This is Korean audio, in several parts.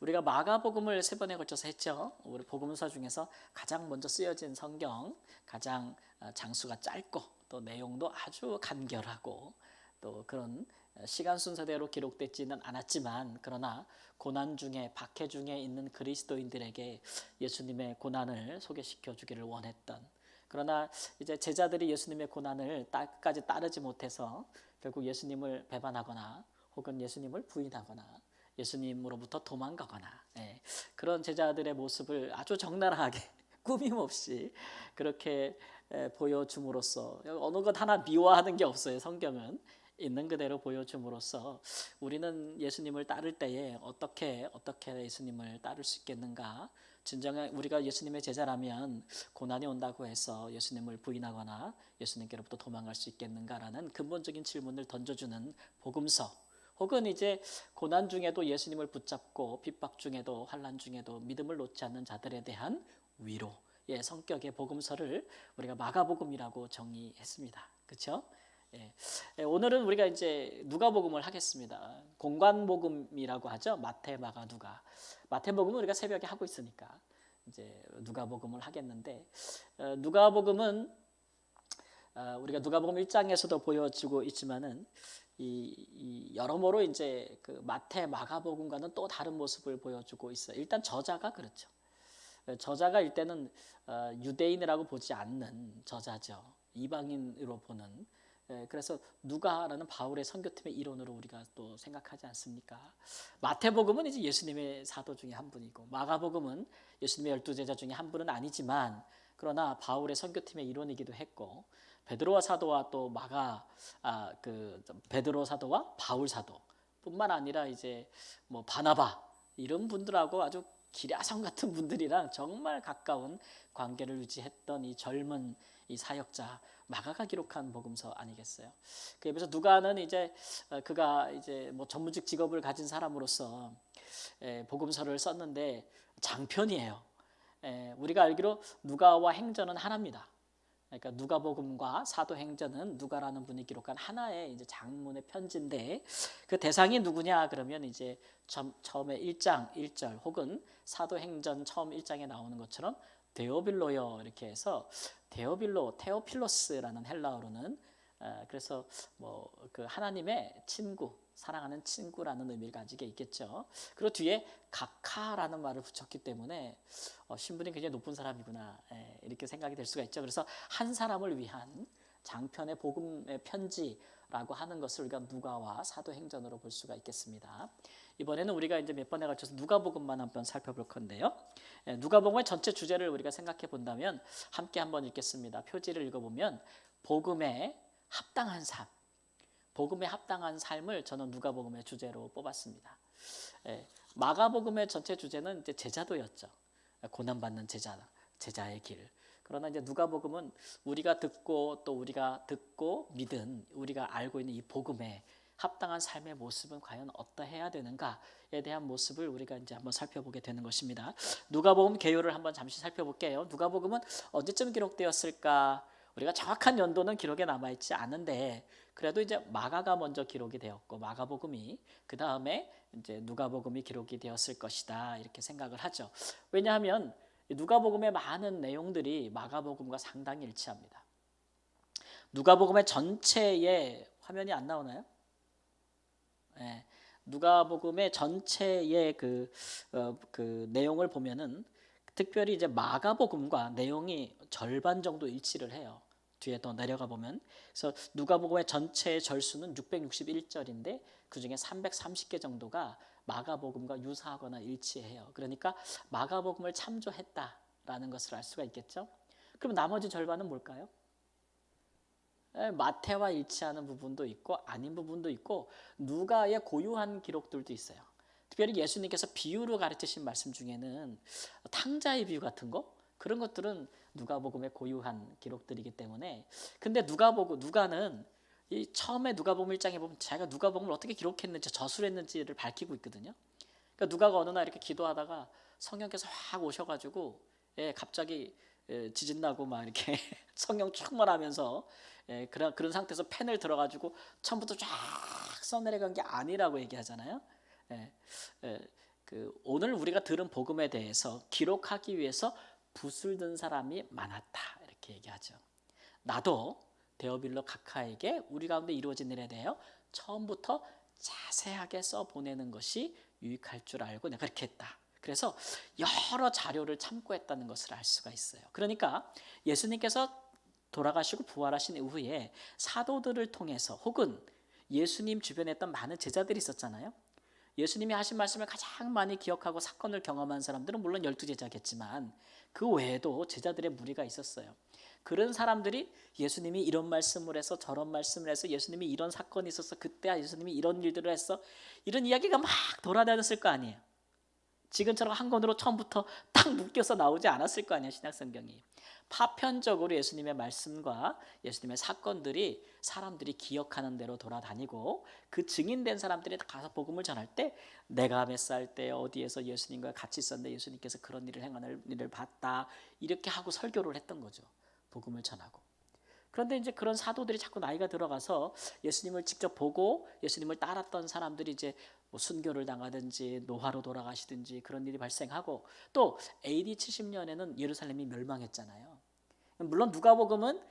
우리가 마가복음을 3번에 걸쳐서 했죠. 우리 복음서 중에서 가장 먼저 쓰여진 성경, 가장 장수가 짧고 또 내용도 아주 간결하고 또 그런 시간 순서대로 기록되지는 않았지만, 그러나 고난 중에, 박해 중에 있는 그리스도인들에게 예수님의 고난을 소개시켜 주기를 원했던, 그러나 이제 제자들이 예수님의 고난을 끝까지 따르지 못해서 결국 예수님을 배반하거나 혹은 예수님을 부인하거나 예수님으로부터 도망가거나, 그런 제자들의 모습을 아주 적나라하게 꾸밈없이 그렇게 보여줌으로써, 어느 것 하나 미화하는 게 없어요. 성경은 있는 그대로 보여줌으로써 우리는 예수님을 따를 때에 어떻게 예수님을 따를 수 있겠는가, 진정한 우리가 예수님의 제자라면 고난이 온다고 해서 예수님을 부인하거나 예수님께로부터 도망갈 수 있겠는가라는 근본적인 질문을 던져주는 복음서, 혹은 이제 고난 중에도 예수님을 붙잡고 핍박 중에도 환난 중에도 믿음을 놓지 않는 자들에 대한 위로의 성격의 복음서를 우리가 마가복음이라고 정의했습니다. 그렇죠? 오늘은 우리가 이제 누가복음을 하겠습니다. 공관복음이라고 하죠. 마태, 마가, 누가. 마태복음은 우리가 새벽에 하고 있으니까 이제 누가복음을 하겠는데, 누가복음은 우리가 누가복음 1장에서도 보여지고 있지만은 이 여러모로 이제 그 마태, 마가복음과는 또 다른 모습을 보여주고 있어요. 일단 저자가 그렇죠. 저자가 일단은 유대인이라고 보지 않는 저자죠. 이방인으로 보는. 그래서 누가라는 바울의 선교팀의 일원으로 우리가 또 생각하지 않습니까? 마태복음은 이제 예수님의 사도 중에 한 분이고, 마가복음은 예수님의 12제자 중에 한 분은 아니지만 그러나 바울의 선교팀의 일원이기도 했고, 베드로와 사도와 또 베드로 사도와 바울 사도뿐만 아니라 이제 뭐 바나바 이런 분들하고 아주 기랴성 같은 분들이랑 정말 가까운 관계를 유지했던 이 젊은 이 사역자 마가가 기록한 복음서 아니겠어요? 그에 비해서 누가는 이제 그가 이제 뭐 전문직 직업을 가진 사람으로서 복음서를 썼는데 장편이에요. 우리가 알기로 누가와 행전은 하나입니다. 그러니까 누가복음과 사도행전은 누가라는 분이 기록한 하나의 이제 장문의 편지인데, 그 대상이 누구냐 그러면 이제 처음에 1장 1절 혹은 사도행전 처음 1장에 나오는 것처럼 데오빌로요 이렇게 해서 테오필로스라는 헬라어로는 그래서 뭐 그 하나님의 친구, 사랑하는 친구라는 의미를 가지게 있겠죠. 그리고 뒤에 각하라는 말을 붙였기 때문에 신분이 굉장히 높은 사람이구나, 이렇게 생각이 될 수가 있죠. 그래서 한 사람을 위한 장편의 복음의 편지라고 하는 것을 우리가 누가와 사도행전으로 볼 수가 있겠습니다. 이번에는 우리가 이제 몇 번에 걸쳐서 누가복음만 한번 살펴볼 건데요. 누가복음의 전체 주제를 우리가 생각해 본다면 함께 한번 읽겠습니다. 표지를 읽어보면 복음에 합당한 삶, 복음에 합당한 삶을 저는 누가복음의 주제로 뽑았습니다. 마가복음의 전체 주제는 이제 제자도였죠. 고난받는 제자의 길. 그러나 이제 누가복음은 우리가 듣고 또 우리가 듣고 믿은, 우리가 알고 있는 이 복음에 합당한 삶의 모습은 과연 어떠해야 되는가에 대한 모습을 우리가 이제 한번 살펴보게 되는 것입니다. 누가복음 개요를 한번 잠시 살펴볼게요. 누가복음은 언제쯤 기록되었을까? 우리가 정확한 연도는 기록에 남아 있지 않은데, 그래도 이제 마가가 먼저 기록이 되었고 마가복음이 그 다음에 이제 누가복음이 기록이 되었을 것이다, 이렇게 생각을 하죠. 왜냐하면 누가복음의 많은 내용들이 마가복음과 상당히 일치합니다. 누가복음의 전체의 화면이 안 나오나요? 누가복음의 전체의 그 내용을 보면은 특별히 이제 마가복음과 내용이 절반 정도 일치를 해요. 뒤에 더 내려가 보면, 그래서 누가복음의 전체의 절수는 661절인데 그 중에 330개 정도가 마가복음과 유사하거나 일치해요. 그러니까 마가복음을 참조했다라는 것을 알 수가 있겠죠. 그럼 나머지 절반은 뭘까요? 마태와 일치하는 부분도 있고 아닌 부분도 있고 누가의 고유한 기록들도 있어요. 특별히 예수님께서 비유로 가르치신 말씀 중에는 탕자의 비유 같은 거, 그런 것들은 누가복음의 고유한 기록들이기 때문에. 근데 누가는 이 처음에 누가복음 1장에 보면 자기가 누가복음을 어떻게 기록했는지 저술했는지를 밝히고 있거든요. 그러니까 누가가 어느 날 이렇게 기도하다가 성령께서 확 오셔가지고 갑자기 지진 나고 막 이렇게 성령 충만하면서 그런 상태에서 펜을 들어가지고 처음부터 쫙 써내려간 게 아니라고 얘기하잖아요. 예, 예, 오늘 우리가 들은 복음에 대해서 기록하기 위해서 붓을 든 사람이 많았다 이렇게 얘기하죠. 나도 데오빌로 각하에게 우리 가운데 이루어진 일에 대하여 처음부터 자세하게 써 보내는 것이 유익할 줄 알고 내가 그렇게 했다. 그래서 여러 자료를 참고했다는 것을 알 수가 있어요. 그러니까 예수님께서 돌아가시고 부활하신 이후에 사도들을 통해서 혹은 예수님 주변에 있던 많은 제자들이 있었잖아요. 예수님이 하신 말씀을 가장 많이 기억하고 사건을 경험한 사람들은 물론 12제자겠지만 그 외에도 제자들의 무리가 있었어요. 그런 사람들이 예수님이 이런 말씀을 해서 저런 말씀을 해서 예수님이 이런 사건이 있어서 그때 예수님이 이런 일들을 했어 이런 이야기가 막 돌아다녔을 거 아니에요. 지금처럼 한 권으로 처음부터 딱 묶여서 나오지 않았을 거 아니에요. 신약성경이 파편적으로 예수님의 말씀과 예수님의 사건들이 사람들이 기억하는 대로 돌아다니고 그 증인된 사람들이 가서 복음을 전할 때 내가 몇 살 때 어디에서 예수님과 같이 있었는데 예수님께서 그런 일을 행하는 일을 봤다 이렇게 하고 설교를 했던 거죠. 복음을 전하고. 그런데 이제 그런 사도들이 자꾸 나이가 들어가서 예수님을 직접 보고 예수님을 따랐던 사람들이 이제 뭐 순교를 당하든지 노화로 돌아가시든지 그런 일이 발생하고 또 AD 70년에는 예루살렘이 멸망했잖아요. 물론 누가복음은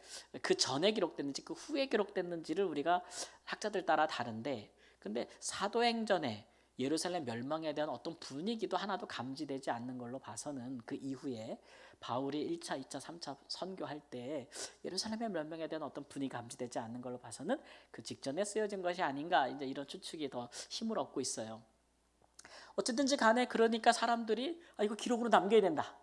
그 전에 기록됐는지 그 후에 기록됐는지를 우리가 학자들 따라 다른데 근데 사도행전에 예루살렘 멸망에 대한 어떤 분위기도 하나도 감지되지 않는 걸로 봐서는 그 이후에 바울이 1차, 2차, 3차 선교할 때 예루살렘의 멸망에 대한 어떤 분위기가 감지되지 않는 걸로 봐서는 그 직전에 쓰여진 것이 아닌가 이제 이런 추측이 더 힘을 얻고 있어요. 어쨌든지 간에 그러니까 사람들이 이거 기록으로 남겨야 된다.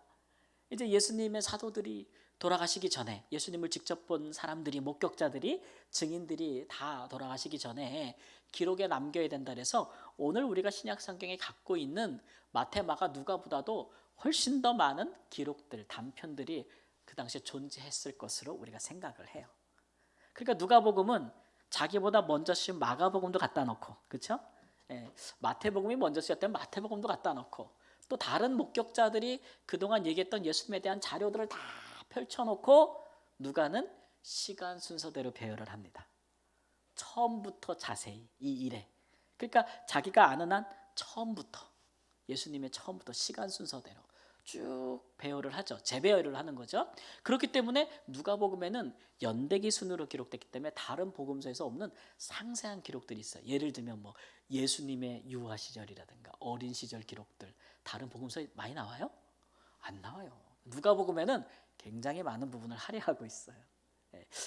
이제 예수님의 사도들이 돌아가시기 전에 예수님을 직접 본 사람들이 목격자들이 증인들이 다 돌아가시기 전에 기록에 남겨야 된다 그래서 오늘 우리가 신약 성경에 갖고 있는 마태, 마가, 누가보다도 훨씬 더 많은 기록들, 단편들이 그 당시에 존재했을 것으로 우리가 생각을 해요. 그러니까 누가복음은 자기보다 먼저 쓰인 마가복음도 갖다 놓고 그렇죠? 마태복음이 먼저 쓰였다면 마태복음도 갖다 놓고 또 다른 목격자들이 그동안 얘기했던 예수님에 대한 자료들을 다 펼쳐놓고 누가는 시간 순서대로 배열을 합니다. 처음부터 자세히 이 일에 그러니까 자기가 아는 한 처음부터 예수님의 처음부터 시간 순서대로 쭉 배열을 하죠. 재배열을 하는 거죠. 그렇기 때문에 누가복음에는 연대기 순으로 기록됐기 때문에 다른 복음서에서 없는 상세한 기록들이 있어요. 예를 들면 뭐 예수님의 유아 시절이라든가 어린 시절 기록들 다른 복음서에 많이 나와요? 안 나와요. 누가복음에는 굉장히 많은 부분을 할애하고 있어요.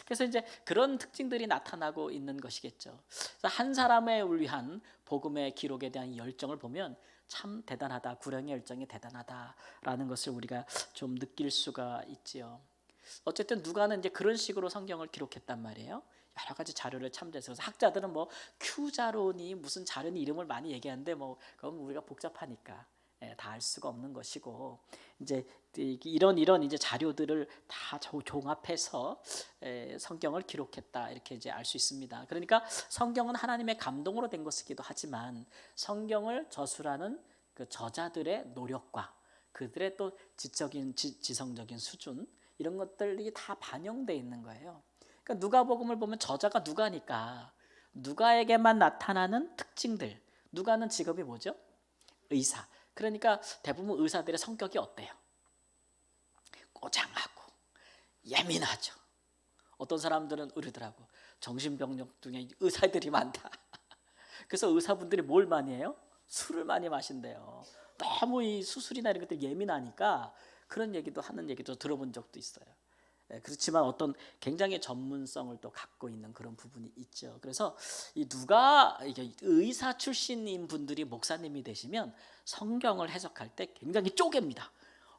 그래서 이제 그런 특징들이 나타나고 있는 것이겠죠. 한 사람을 위한 복음의 기록에 대한 열정을 보면 참 대단하다. 구령의 열정이 대단하다라는 것을 우리가 좀 느낄 수가 있지요. 어쨌든 누가는 이제 그런 식으로 성경을 기록했단 말이에요. 여러 가지 자료를 참조해서 학자들은 뭐 큐자로니 무슨 자료니 이름을 많이 얘기하는데 뭐 그건 우리가 복잡하니까 다 알 수가 없는 것이고 이제 이런 이제 자료들을 다 종합해서 성경을 기록했다 이렇게 이제 알 수 있습니다. 그러니까 성경은 하나님의 감동으로 된 것이기도 하지만 성경을 저술하는 그 저자들의 노력과 그들의 또 지성적인 수준 이런 것들이 다 반영되어 있는 거예요. 그러니까 누가복음을 보면 저자가 누가니까 누가에게만 나타나는 특징들. 누가는 직업이 뭐죠? 의사. 그러니까 대부분 의사들의 성격이 어때요? 꼬장하고 예민하죠. 어떤 사람들은 이러더라고. 정신병력 중에 의사들이 많다. 그래서 의사분들이 뭘 많이 해요? 술을 많이 마신대요. 너무 이 수술이나 이런 것들 예민하니까 그런 얘기도 하는 얘기도 들어본 적도 있어요. 그렇지만 어떤 굉장히 전문성을 또 갖고 있는 그런 부분이 있죠. 그래서 이 누가 의사 출신인 분들이 목사님이 되시면 성경을 해석할 때 굉장히 쪼갭니다.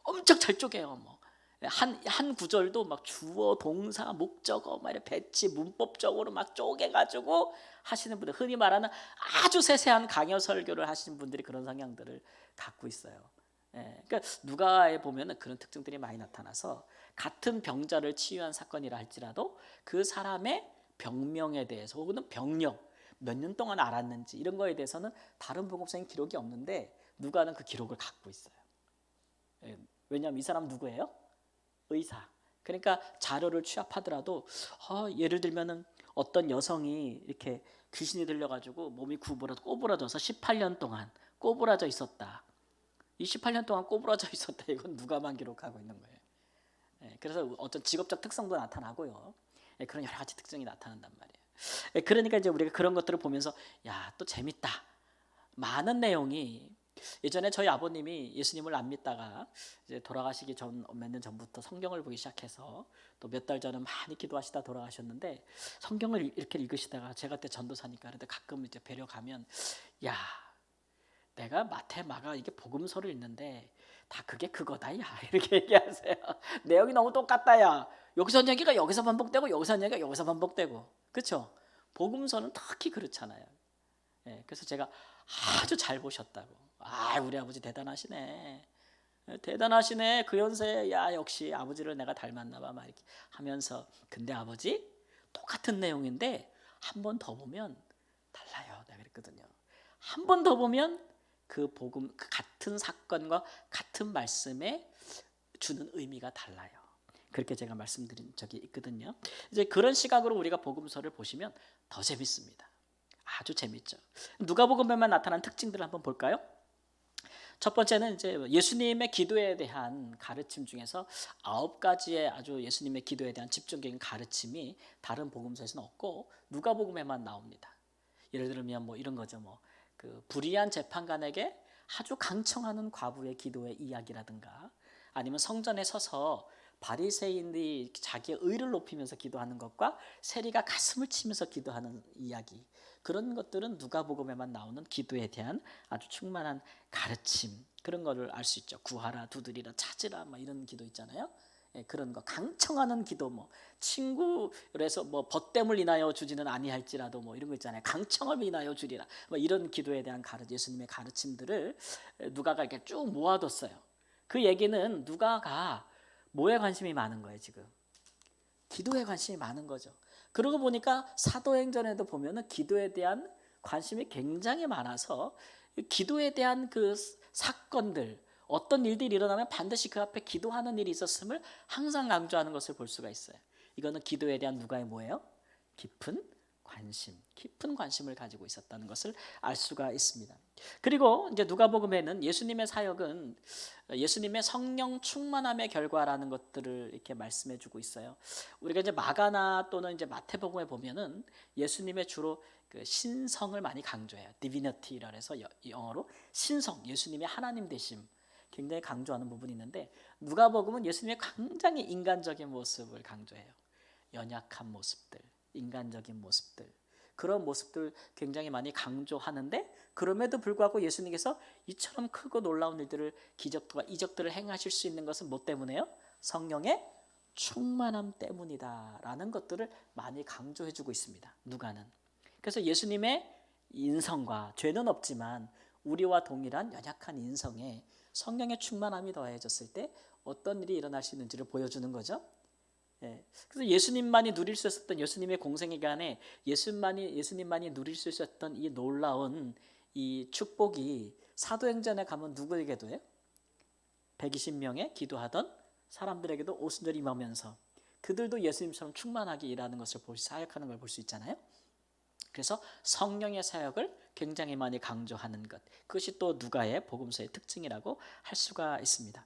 엄청 잘 쪼개요. 뭐 한 구절도 막 주어, 동사, 목적어, 막 이렇게 배치, 문법적으로 막 쪼개가지고 하시는 분들, 흔히 말하는 아주 세세한 강요 설교를 하시는 분들이 그런 성향들을 갖고 있어요. 그러니까 누가에 보면은 그런 특징들이 많이 나타나서 같은 병자를 치유한 사건이라 할지라도 그 사람의 병명에 대해서 혹은 병력 몇 년 동안 알았는지 이런 거에 대해서는 다른 복음서에 기록이 없는데 누가는 그 기록을 갖고 있어요. 왜냐하면 이 사람 누구예요? 의사. 그러니까 자료를 취합하더라도 예를 들면은 어떤 여성이 이렇게 귀신이 들려가지고 몸이 꼬부라져서 18년 동안 꼬부라져 있었다. 28년 동안 꼬부라져 있었다. 이건 누가만 기록하고 있는 거예요. 그래서 어떤 직업적 특성도 나타나고요. 그런 여러 가지 특징이 나타난단 말이에요. 그러니까 이제 우리가 그런 것들을 보면서 야, 또 재밌다. 많은 내용이 예전에 저희 아버님이 예수님을 안 믿다가 이제 돌아가시기 전 몇 년 전부터 성경을 보기 시작해서 또 몇 달 전에 많이 기도하시다 돌아가셨는데 성경을 이렇게 읽으시다가 제가 그때 전도사니까 그래도 가끔 이제 뵈려 가면 야, 내가 마태 마가 이게 복음서를 읽는데 다 그게 그거다 야 이렇게 얘기하세요. 내용이 너무 똑같다 야. 여기서 한 얘기가 여기서 반복되고 여기서 한 얘기가 여기서 반복되고 그렇죠? 복음서는 특히 그렇잖아요. 그래서 제가 아주 잘 보셨다고. 아, 우리 아버지 대단하시네. 대단하시네. 그 연세에 야 역시 아버지를 내가 닮았나 봐 막 이렇게 하면서 근데 아버지 똑같은 내용인데 한 번 더 보면 달라요. 내가 그랬거든요. 한 번 더 보면 그 복음 그 같은 사건과 같은 말씀에 주는 의미가 달라요. 그렇게 제가 말씀드린 적이 있거든요. 이제 그런 시각으로 우리가 복음서를 보시면 더 재밌습니다. 아주 재밌죠. 누가복음에만 나타난 특징들을 한번 볼까요? 첫 번째는 이제 예수님의 기도에 대한 가르침 중에서 9가지의 아주 예수님의 기도에 대한 집중적인 가르침이 다른 복음서에서는 없고 누가복음에만 나옵니다. 예를 들면 뭐 이런 거죠. 뭐 그 불의한 재판관에게 아주 강청하는 과부의 기도의 이야기라든가 아니면 성전에 서서 바리새인들이 자기의 의를 높이면서 기도하는 것과 세리가 가슴을 치면서 기도하는 이야기 그런 것들은 누가복음에만 나오는 기도에 대한 아주 충만한 가르침 그런 거를 알 수 있죠. 구하라 두드리라 찾으라 막 이런 기도 있잖아요. 그런 거 강청하는 기도 뭐 친구에서 뭐 벗됨을 인하여 주지는 아니할지라도 뭐 이런 거 있잖아요. 강청을 인하여 주리라 뭐 이런 기도에 대한 예수님의 가르침들을 누가가 이렇게 쭉 모아뒀어요. 그 얘기는 누가가 뭐에 관심이 많은 거예요 지금? 기도에 관심이 많은 거죠. 그러고 보니까 사도행전에도 보면은 기도에 대한 관심이 굉장히 많아서 기도에 대한 그 사건들 어떤 일들이 일어나면 반드시 그 앞에 기도하는 일이 있었음을 항상 강조하는 것을 볼 수가 있어요. 이거는 기도에 대한 누가의 뭐예요? 깊은 관심을 가지고 있었다는 것을 알 수가 있습니다. 그리고 이제 누가복음에는 예수님의 사역은 예수님의 성령 충만함의 결과라는 것들을 이렇게 말씀해주고 있어요. 우리가 이제 마가나 또는 이제 마태복음에 보면은 예수님의 주로 그 신성을 많이 강조해요. 디비니티라 해서 영어로 신성, 예수님의 하나님 되심 굉장히 강조하는 부분이 있는데 누가복음은 예수님의 굉장히 인간적인 모습을 강조해요. 연약한 모습들, 인간적인 모습들 그런 모습들 굉장히 많이 강조하는데 그럼에도 불구하고 예수님께서 이처럼 크고 놀라운 일들을 기적과 이적들을 행하실 수 있는 것은 뭐 때문에요? 성령의 충만함 때문이다라는 것들을 많이 강조해주고 있습니다. 누가는. 그래서 예수님의 인성과 죄는 없지만 우리와 동일한 연약한 인성에 성령의 충만함이 더해졌을 때 어떤 일이 일어날 수 있는지를 보여주는 거죠. 그래서 예수님만이 누릴 수 있었던 예수님의 공생 기간에 예수님만이 누릴 수 있었던 이 놀라운 이 축복이 사도행전에 가면 누구에게도 해요? 120명의 기도하던 사람들에게도 오순절이 임하면서 그들도 예수님처럼 충만하게 일하는 것을 사역하는 걸 볼 수 있잖아요. 그래서 성령의 사역을 굉장히 많이 강조하는 것 그것이 또 누가의 복음서의 특징이라고 할 수가 있습니다.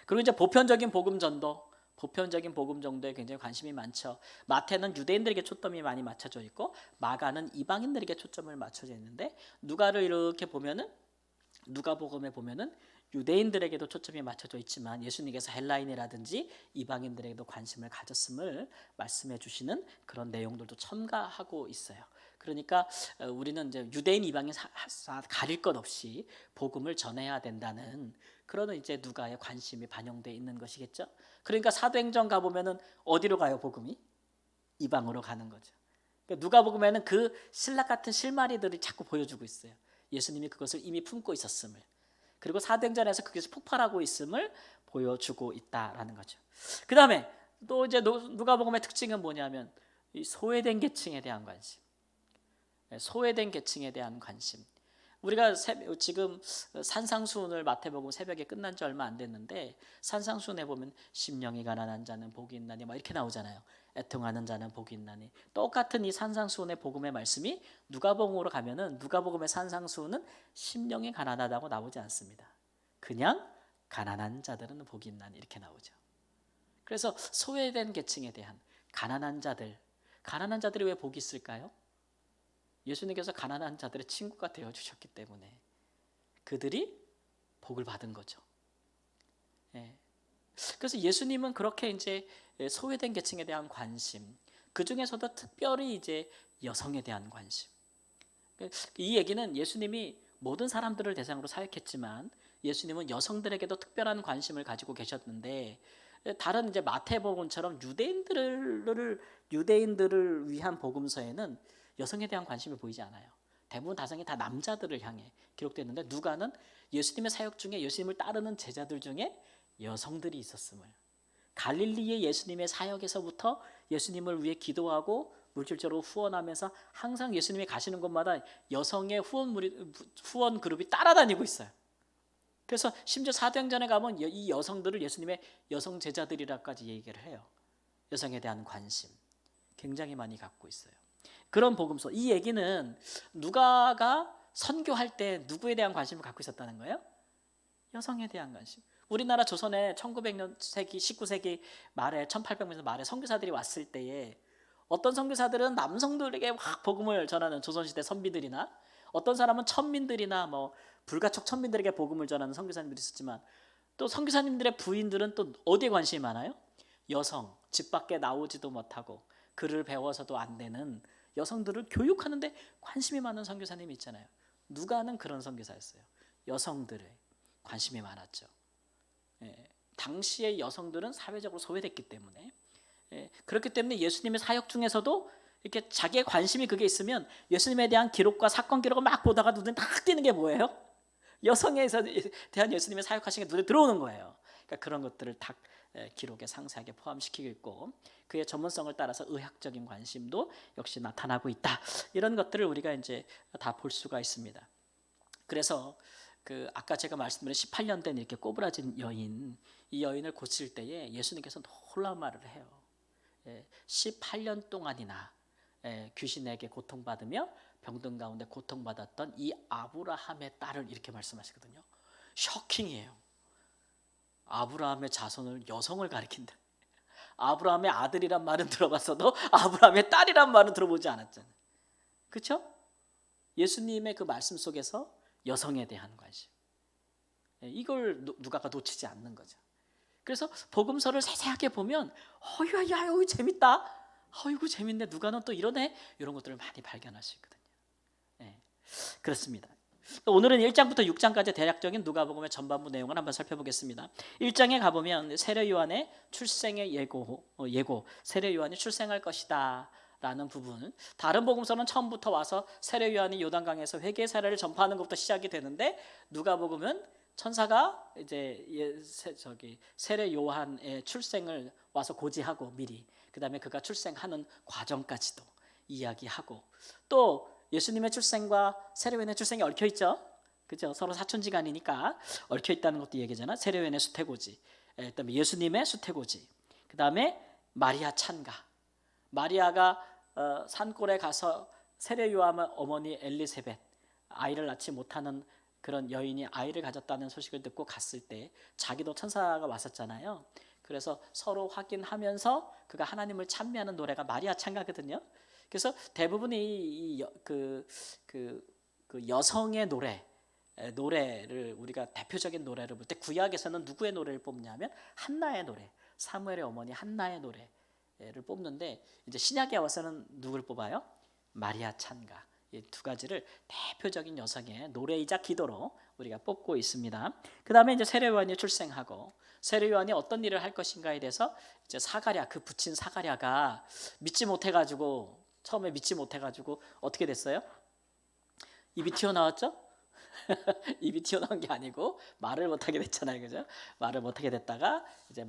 그리고 이제 보편적인 복음 정도에 굉장히 관심이 많죠. 마태는 유대인들에게 초점이 많이 맞춰져 있고 마가는 이방인들에게 초점을 맞춰져 있는데 누가를 이렇게 보면은 누가복음에 보면은 유대인들에게도 초점이 맞춰져 있지만 예수님께서 헬라인이라든지 이방인들에게도 관심을 가졌음을 말씀해 주시는 그런 내용들도 첨가하고 있어요. 그러니까 우리는 이제 유대인 이방인 가릴 것 없이 복음을 전해야 된다는 그런 이제 누가의 관심이 반영되어 있는 것이겠죠. 그러니까 사도행전 가 보면은 어디로 가요? 복음이 이방으로 가는 거죠. 그러니까 누가복음에는 그 신락 같은 실마리들이 자꾸 보여주고 있어요. 예수님이 그것을 이미 품고 있었음을. 그리고 사도행전에서 그것이 폭발하고 있음을 보여주고 있다라는 거죠. 그 다음에 또 이제 누가복음의 특징은 뭐냐면 이 소외된 계층에 대한 관심. 소외된 계층에 대한 관심. 우리가 지금 산상수훈을 마태복음 새벽에 끝난 지 얼마 안 됐는데 산상수훈에 보면 심령이 가난한 자는 복이 있나니 막 이렇게 나오잖아요. 애통하는 자는 복이 있나니. 똑같은 이 산상수훈의 복음의 말씀이 누가복음으로 가면은 누가복음의 산상수훈은 심령이 가난하다고 나오지 않습니다. 그냥 가난한 자들은 복이 있나니 이렇게 나오죠. 그래서 소외된 계층에 대한 가난한 자들이 왜 복이 있을까요? 예수님께서 가난한 자들의 친구가 되어 주셨기 때문에 그들이 복을 받은 거죠. 예. 그래서 예수님은 그렇게 이제 소외된 계층에 대한 관심, 그 중에서도 특별히 이제 여성에 대한 관심. 이 얘기는 예수님이 모든 사람들을 대상으로 사역했지만 예수님은 여성들에게도 특별한 관심을 가지고 계셨는데 다른 이제 마태복음처럼 유대인들을 위한 복음서에는 여성에 대한 관심이 보이지 않아요. 대부분 다성이 다 남자들을 향해 기록됐는데 누가는 예수님의 사역 중에 예수님을 따르는 제자들 중에 여성들이 있었음을, 갈릴리의 예수님의 사역에서부터 예수님을 위해 기도하고 물질적으로 후원하면서 항상 예수님이 가시는 곳마다 여성의 후원 그룹이 따라다니고 있어요. 그래서 심지어 사도행전에 가면 이 여성들을 예수님의 여성 제자들이라까지 얘기를 해요. 여성에 대한 관심 굉장히 많이 갖고 있어요. 그런 복음서, 이 얘기는 누가가 선교할 때 누구에 대한 관심을 갖고 있었다는 거예요? 여성에 대한 관심. 우리나라 조선에 1900년세기 19세기 말에 1800년대 말에 선교사들이 왔을 때에 어떤 선교사들은 남성들에게 확 복음을 전하는 조선시대 선비들이나 어떤 사람은 천민들이나 뭐 불가촉 천민들에게 복음을 전하는 선교사님들이 있었지만 또 선교사님들의 부인들은 또 어디에 관심이 많아요? 여성, 집 밖에 나오지도 못하고 글을 배워서도 안 되는 여성들을 교육하는데 관심이 많은 선교사님이 있잖아요. 누가는 그런 선교사였어요. 여성들의 관심이 많았죠. 당시의 여성들은 사회적으로 소외됐기 때문에 그렇기 때문에 예수님의 사역 중에서도 이렇게 자기의 관심이 그게 있으면 예수님에 대한 기록과 사건 기록을 막 보다가 눈에 딱 띄는 게 뭐예요? 여성에 대한 예수님의 사역하신 게 눈에 들어오는 거예요. 그러니까 그런 것들을 다 기록에 상세하게 포함시키고 있고 그의 전문성을 따라서 의학적인 관심도 역시 나타나고 있다. 이런 것들을 우리가 이제 다 볼 수가 있습니다. 그래서 그 아까 제가 말씀드린 18년 된 이렇게 꼬부라진 여인, 이 여인을 고칠 때에 예수님께서 놀라운 말을 해요. 18년 동안이나 귀신에게 고통받으며 병든 가운데 고통받았던 이 아브라함의 딸을 이렇게 말씀하시거든요. 쇼킹이에요. 아브라함의 자손을 여성을 가리킨다. 아브라함의 아들이란 말은 들어봤어도 아브라함의 딸이란 말은 들어보지 않았잖아요. 그렇죠? 예수님의 그 말씀 속에서 여성에 대한 관심, 이걸 누가가 놓치지 않는 거죠. 그래서 복음서를 세세하게 보면 야 재밌다. 이거 재밌네. 누가는 또 이러네. 이런 것들을 많이 발견할 수 있거든요. 그렇습니다. 오늘은 1장부터 6장까지 대략적인 누가복음의 전반부 내용을 한번 살펴보겠습니다. 1장에 가보면 세례 요한의 출생의 예고, 세례 요한이 출생할 것이다 라는 부분. 다른 복음서는 처음부터 와서 세례 요한이 요단강에서 회개 사례를 전파하는 것부터 시작이 되는데 누가복음은 천사가 이제 세례 요한의 출생을 와서 고지하고 미리 그다음에 그가 출생하는 과정까지도 이야기하고 또 예수님의 출생과 세례 요한의 출생이 얽혀 있죠. 그죠? 서로 사촌지간이니까 얽혀 있다는 것도 얘기잖아. 세례 요한의 수태고지, 그다음에 예수님의 수태고지, 그다음에 마리아 찬가. 마리아가 산골에 가서 세례 요한의 어머니 엘리세벳, 아이를 낳지 못하는 그런 여인이 아이를 가졌다는 소식을 듣고 갔을 때 자기도 천사가 왔었잖아요. 그래서 서로 확인하면서 그가 하나님을 찬미하는 노래가 마리아 찬가거든요. 그래서 대부분이 그 여성의 노래를 우리가 대표적인 노래를 볼 때 구약에서는 누구의 노래를 뽑냐면 한나의 노래, 사무엘의 어머니 한나의 노래를 뽑는데 이제 신약에 와서는 누구를 뽑아요? 마리아 찬가. 이 두 가지를 대표적인 여성의 노래이자 기도로 우리가 뽑고 있습니다. 그 다음에 이제 세례 요한이 출생하고 세례 요한이 어떤 일을 할 것인가에 대해서 이제 사가랴, 그 붙인 사가랴가 처음에 믿지 못해가지고 어떻게 됐어요? 입이 튀어나왔죠? 입이 튀어나온 게 아니고 말을 못하게 됐잖아요, 그죠? 말을 못하게 됐다가 이제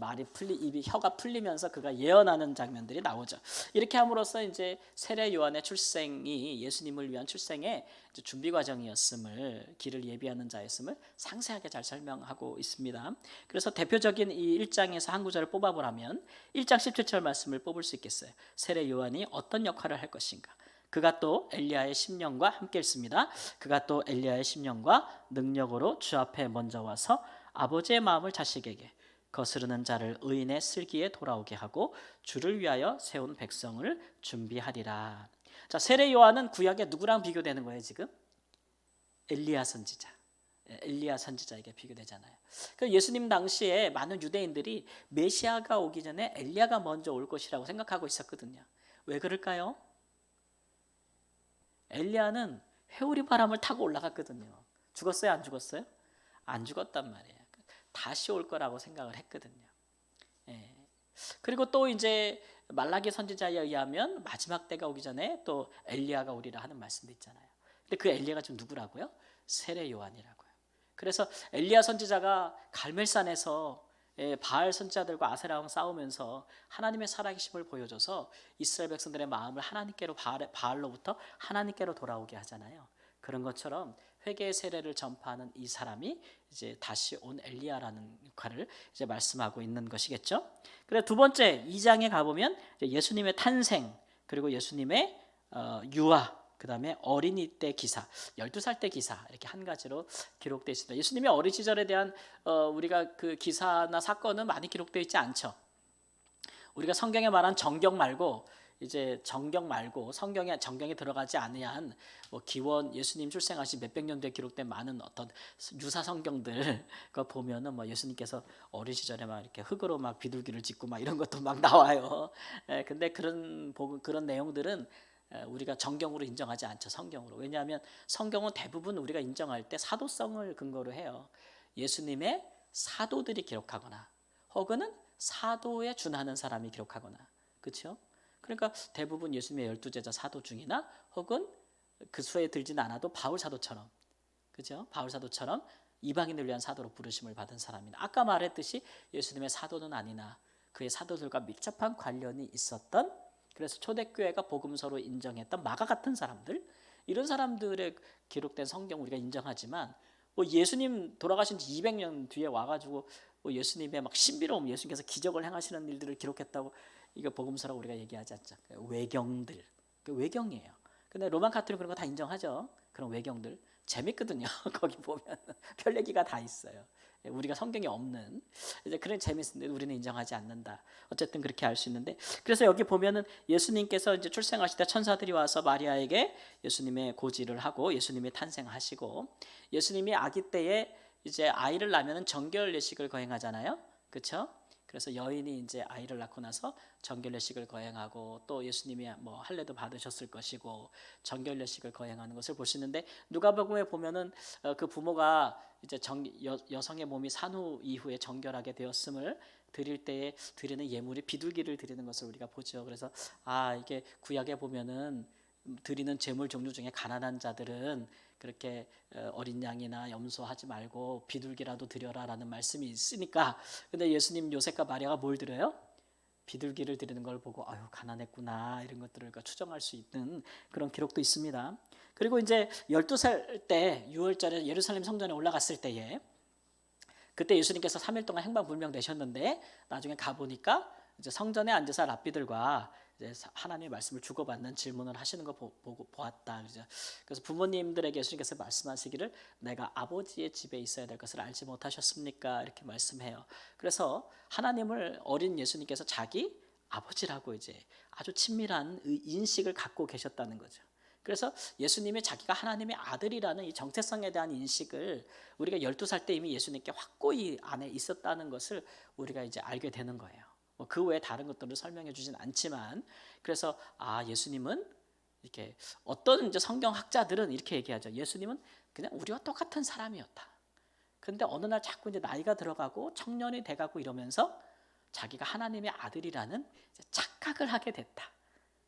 혀가 풀리면서 그가 예언하는 장면들이 나오죠. 이렇게 함으로써 이제 세례 요한의 출생이 예수님을 위한 출생의 준비 과정이었음을, 길을 예비하는 자였음을 상세하게 잘 설명하고 있습니다. 그래서 대표적인 이 1장에서 한 구절을 뽑아보라면 1장 17절 말씀을 뽑을 수 있겠어요. 세례 요한이 어떤 역할을 할 것인가? 그가 또 엘리야의 심령과 함께 했습니다. 그가 또 엘리야의 심령과 능력으로 주 앞에 먼저 와서 아버지의 마음을 자식에게 거스르는 자를 의인의 슬기에 돌아오게 하고 주를 위하여 세운 백성을 준비하리라. 자, 세례 요한은 구약의 누구랑 비교되는 거예요, 지금? 엘리야 선지자. 엘리야 선지자에게 비교되잖아요. 그 예수님 당시에 많은 유대인들이 메시아가 오기 전에 엘리야가 먼저 올 것이라고 생각하고 있었거든요. 왜 그럴까요? 엘리야는 회오리 바람을 타고 올라갔거든요. 죽었어요, 안 죽었어요? 안 죽었단 말이에요. 다시 올 거라고 생각을 했거든요. 예. 그리고 또 이제 말라기 선지자에 의하면 마지막 때가 오기 전에 또 엘리야가 오리라 하는 말씀도 있잖아요. 근데 그 엘리야가 지금 누구라고요? 세례 요한이라고요. 그래서 엘리야 선지자가 갈멜산에서 바알 선지자들과 아세라왕 싸우면서 하나님의 살아계심을 보여줘서 이스라엘 백성들의 마음을 하나님께로 바알로부터 하나님께로 돌아오게 하잖아요. 그런 것처럼 회개의 세례를 전파하는 이 사람이 이제 다시 온 엘리야라는 역할을 이제 말씀하고 있는 것이겠죠. 그래 두 번째 2장에 가보면 예수님의 탄생 그리고 예수님의 유아 그다음에 어린이 때 기사, 12살 때 기사 이렇게 한 가지로 기록되어 있습니다. 예수님의 어린 시절에 대한 우리가 그 기사나 사건은 많이 기록되어 있지 않죠. 우리가 성경에 말한 정경 말고 이제 정경 말고 성경에 정경에 들어가지 않은 뭐 기원 예수님 출생하신 몇백 년도에 기록된 많은 어떤 유사 성경들 그 보면은 뭐 예수님께서 어린 시절에 막 이렇게 흙으로 막 비둘기를 짓고 막 이런 것도 막 나와요. 근데 그런 내용들은 우리가 정경으로 인정하지 않죠. 성경으로. 왜냐하면 성경은 대부분 우리가 인정할 때 사도성을 근거로 해요. 예수님의 사도들이 기록하거나 혹은 사도에 준하는 사람이 기록하거나 그렇죠? 그러니까 대부분 예수님의 12제자 사도 중이나 혹은 그 수에 들지는 않아도 바울 사도처럼 그렇죠? 바울 사도처럼 이방인을 위한 사도로 부르심을 받은 사람이나 아까 말했듯이 예수님의 사도는 아니나 그의 사도들과 밀접한 관련이 있었던 그래서 초대교회가 복음서로 인정했던 마가 같은 사람들 이런 사람들의 기록된 성경 우리가 인정하지만 뭐 예수님 돌아가신 지 200년 뒤에 와가지고 뭐 예수님의 막 신비로움 예수님께서 기적을 행하시는 일들을 기록했다고 이거 복음서라고 우리가 얘기하지 않죠. 외경들 그 외경이에요. 근데 로만 카톨릭 그런 거 다 인정하죠. 그런 외경들 재밌거든요. 거기 보면 별 얘기가 다 있어요. 우리가 성경에 없는 이제 그런 재밌는데 우리는 인정하지 않는다. 어쨌든 그렇게 알 수 있는데 그래서 여기 보면은 예수님께서 이제 출생하실 때 천사들이 와서 마리아에게 예수님의 고지를 하고 예수님이 탄생하시고 예수님이 아기 때에 이제 아이를 낳으면은 정결례식을 거행하잖아요. 그렇죠? 그래서 여인이 이제 아이를 낳고 나서 정결례식을 거행하고 또 예수님이 뭐 할례도 받으셨을 것이고 정결례식을 거행하는 것을 보시는데 누가복음에 보면은 그 부모가 이제 여성의 몸이 산후 이후에 정결하게 되었음을 드릴 때에 드리는 예물이 비둘기를 드리는 것을 우리가 보죠. 그래서 이게 구약에 보면은 드리는 제물 종류 중에 가난한 자들은 그렇게 어린 양이나 염소하지 말고 비둘기라도 드려라라는 말씀이 있으니까 근데 예수님 요셉과 마리아가 뭘 드려요? 비둘기를 드리는 걸 보고 아유 가난했구나 이런 것들을 추정할 수 있는 그런 기록도 있습니다. 그리고 이제 12살 때 6월절에 예루살렘 성전에 올라갔을 때에 그때 예수님께서 3일 동안 행방불명되셨는데 나중에 가보니까 이제 성전에 앉으사 랍비들과 이제 하나님의 말씀을 주고받는 질문을 하시는 거 보고 보았다. 그래서 부모님들에게 예수님께서 말씀하시기를 내가 아버지의 집에 있어야 될 것을 알지 못하셨습니까? 이렇게 말씀해요. 그래서 하나님을 어린 예수님께서 자기 아버지라고 이제 아주 친밀한 인식을 갖고 계셨다는 거죠. 그래서 예수님이 자기가 하나님의 아들이라는 이 정체성에 대한 인식을 우리가 12살 때 이미 예수님께 확고히 안에 있었다는 것을 우리가 이제 알게 되는 거예요. 그 외에 다른 것들을 설명해 주진 않지만 그래서 예수님은 이렇게 어떤 이제 성경학자들은 이렇게 얘기하죠. 예수님은 그냥 우리와 똑같은 사람이었다. 근데 어느 날 자꾸 이제 나이가 들어가고 청년이 돼가고 이러면서 자기가 하나님의 아들이라는 착각을 하게 됐다.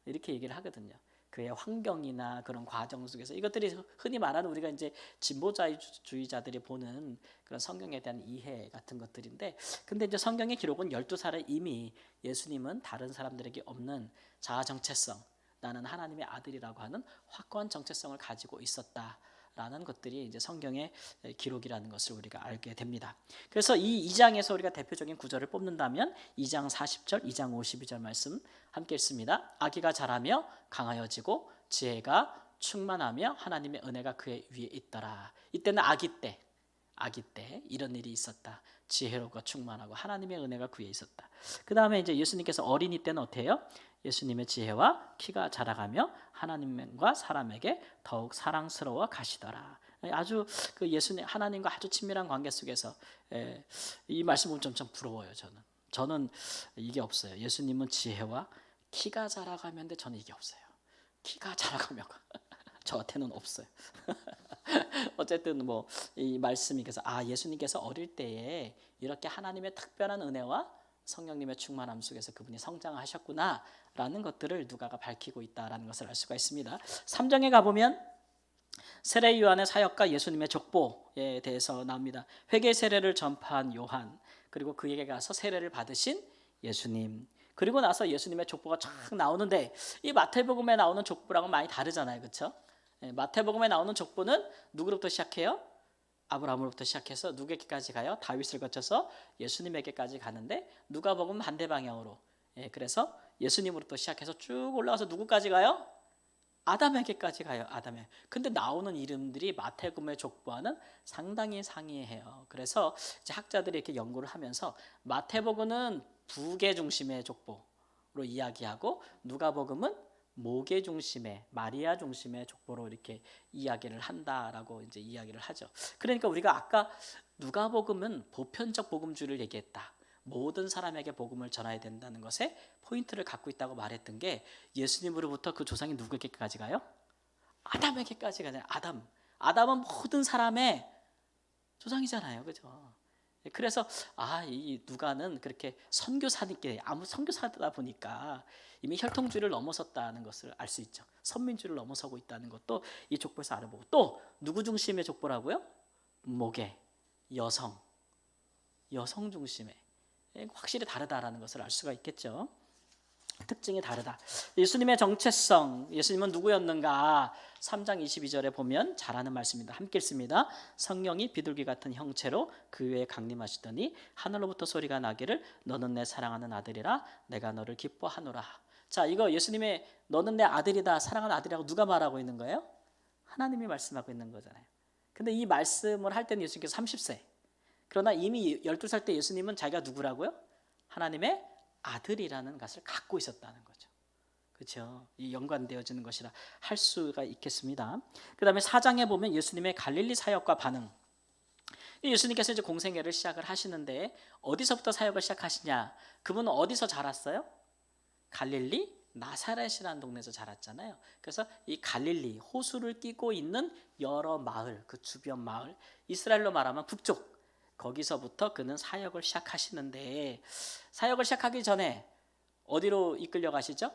이렇게 얘기를 하거든요. 그의 환경이나 그런 과정 속에서 이것들이 흔히 말하는 우리가 이제 진보주의자들이 보는 그런 성경에 대한 이해 같은 것들인데 근데 이제 성경의 기록은 12살에 이미 예수님은 다른 사람들에게 없는 자아 정체성 나는 하나님의 아들이라고 하는 확고한 정체성을 가지고 있었다라는 것들이 이제 성경의 기록이라는 것을 우리가 알게 됩니다. 그래서 이 2장에서 우리가 대표적인 구절을 뽑는다면 2장 40절, 2장 52절 말씀 함께 읽습니다. 아기가 자라며 강하여지고 지혜가 충만하며 하나님의 은혜가 그의 위에 있더라. 이때는 아기 때 이런 일이 있었다. 지혜롭고 충만하고 하나님의 은혜가 그에 있었다. 그 다음에 이제 예수님께서 어린이 때는 어때요? 예수님의 지혜와 키가 자라가며 하나님과 사람에게 더욱 사랑스러워 가시더라. 아주 그 예수님 하나님과 아주 친밀한 관계 속에서 이 말씀 보면 좀 부러워요. 저는 이게 없어요. 예수님은 지혜와 키가 자라가면데 저는 이게 없어요. 키가 자라가며 저한테는 없어요. 어쨌든 뭐 이 말씀이 그래서 예수님께서 어릴 때에 이렇게 하나님의 특별한 은혜와 성령님의 충만함 속에서 그분이 성장하셨구나라는 것들을 누가가 밝히고 있다라는 것을 알 수가 있습니다. 3장에 가보면 세례 요한의 사역과 예수님의 족보에 대해서 나옵니다. 회개 세례를 전파한 요한, 그리고 그에게 가서 세례를 받으신 예수님, 그리고 나서 예수님의 족보가 쫙 나오는데 이 마태복음에 나오는 족보랑은 많이 다르잖아요. 그렇죠? 마태복음에 나오는 족보는 누구로부터 시작해요? 아브라함으로부터 시작해서 누구에게까지 가요? 다윗을 거쳐서 예수님에게까지 가는데 누가복음 반대 방향으로. 그래서 예수님으로부터 시작해서 쭉 올라가서 누구까지 가요? 아담에게까지 가요. 아담에. 근데 나오는 이름들이 마태복음의 족보와는 상당히 상이해요. 그래서 이제 학자들이 이렇게 연구를 하면서 마태복음은 부계 중심의 족보로 이야기하고 누가복음은 모계 중심의 마리아 중심의 족보로 이렇게 이야기를 한다라고 이제 이야기를 하죠. 그러니까 우리가 아까 누가복음은 보편적 복음주의를 얘기했다. 모든 사람에게 복음을 전해야 된다는 것에 포인트를 갖고 있다고 말했던 게 예수님으로부터 그 조상이 누구에게까지 가요? 아담에게까지 가잖아요. 아담은 모든 사람의 조상이잖아요. 그죠? 그래서 이 누가는 그렇게 선교사님께 아무 선교사다 보니까 이미 혈통주의를 넘어섰다는 것을 알 수 있죠. 선민주의를 넘어서고 있다는 것도 이 족보에서 알아보고 또 누구 중심의 족보라고요? 모계, 여성 중심의 확실히 다르다라는 것을 알 수가 있겠죠. 특징이 다르다. 예수님의 정체성, 예수님은 누구였는가? 3장 22절에 보면 잘하는 말씀입니다. 함께 읽습니다. 성령이 비둘기 같은 형체로 그 위에 강림하시더니 하늘로부터 소리가 나기를 너는 내 사랑하는 아들이라 내가 너를 기뻐하노라. 자, 이거 예수님의 너는 내 아들이다, 사랑하는 아들이라고 누가 말하고 있는 거예요? 하나님이 말씀하고 있는 거잖아요. 근데 이 말씀을 할 때는 예수님께서 30세. 그러나 이미 12살 때 예수님은 자기가 누구라고요? 하나님의 아들이라는 것을 갖고 있었다는 거죠. 그렇죠? 이 연관되어지는 것이라 할 수가 있겠습니다. 그 다음에 4장에 보면 예수님의 갈릴리 사역과 반응. 예수님께서 이제 공생애를 시작을 하시는데 어디서부터 사역을 시작하시냐? 그분은 어디서 자랐어요? 갈릴리 나사렛이라는 동네에서 자랐잖아요. 그래서 이 갈릴리 호수를 끼고 있는 여러 마을, 그 주변 마을, 이스라엘로 말하면 북쪽, 거기서부터 그는 사역을 시작하시는데 사역을 시작하기 전에 어디로 이끌려 가시죠?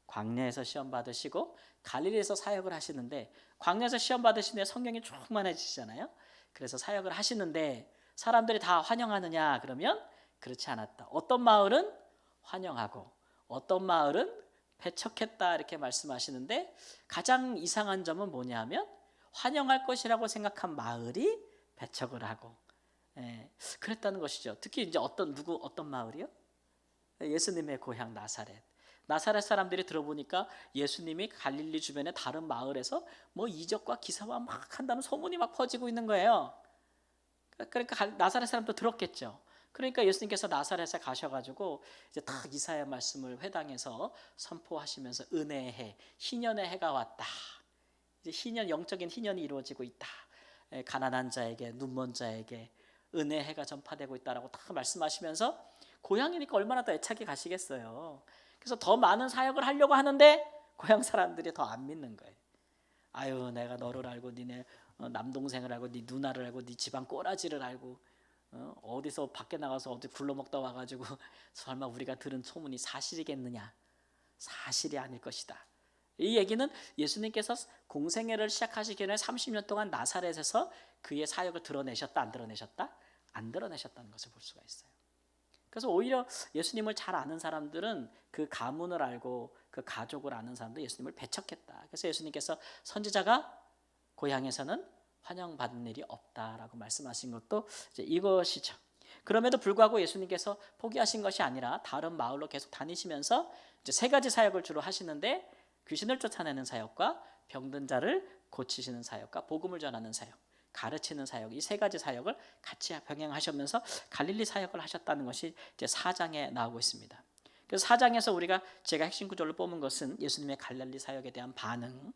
광야에서 시험 받으시고 갈릴리에서 사역을 하시는데 광야에서 시험 받으시는데 성경이 충만해지잖아요. 그래서 사역을 하시는데 사람들이 다 환영하느냐? 그러면 그렇지 않았다. 어떤 마을은 환영하고 어떤 마을은 배척했다 이렇게 말씀하시는데 가장 이상한 점은 뭐냐면 환영할 것이라고 생각한 마을이 배척을 하고 그랬다는 것이죠. 특히 이제 어떤 마을이요? 예수님의 고향 나사렛. 나사렛 사람들이 들어보니까 예수님이 갈릴리 주변의 다른 마을에서 뭐 이적과 기사와 막 한다는 소문이 막 퍼지고 있는 거예요. 그러니까 나사렛 사람도 들었겠죠. 그러니까 예수님께서 나사렛에 가셔가지고 이제 딱 이사야 말씀을 회당에서 선포하시면서 은혜의 해, 희년의 해가 왔다. 이제 영적인 희년이 이루어지고 있다. 가난한 자에게, 눈먼 자에게 은혜의 해가 전파되고 있다라고 딱 말씀하시면서 고향이니까 얼마나 더 애착이 가시겠어요. 그래서 더 많은 사역을 하려고 하는데 고향 사람들이 더 안 믿는 거예요. 아유, 내가 너를 알고 니네 남동생을 알고 네 누나를 알고 네 집안 꼬라지를 알고 어디서 밖에 나가서 어디 굴러먹다 와가지고 설마 우리가 들은 소문이 사실이겠느냐? 사실이 아닐 것이다. 이 얘기는 예수님께서 공생애를 시작하시기 전에 30년 동안 나사렛에서 그의 사역을 드러내셨다, 안 드러내셨다? 안 드러내셨다는 것을 볼 수가 있어요. 그래서 오히려 예수님을 잘 아는 사람들은 그 가문을 알고 그 가족을 아는 사람들 예수님을 배척했다. 그래서 예수님께서 선지자가 고향에서는 환영받는 일이 없다라고 말씀하신 것도 이제 이것이죠. 그럼에도 불구하고 예수님께서 포기하신 것이 아니라 다른 마을로 계속 다니시면서 이제 세 가지 사역을 주로 하시는데 귀신을 쫓아내는 사역과 병든 자를 고치시는 사역과 복음을 전하는 사역, 가르치는 사역, 이 세 가지 사역을 같이 병행하시면서 갈릴리 사역을 하셨다는 것이 이제 4장에 나오고 있습니다. 그래서 4장에서 우리가 제가 핵심 구절로 뽑은 것은 예수님의 갈릴리 사역에 대한 반응.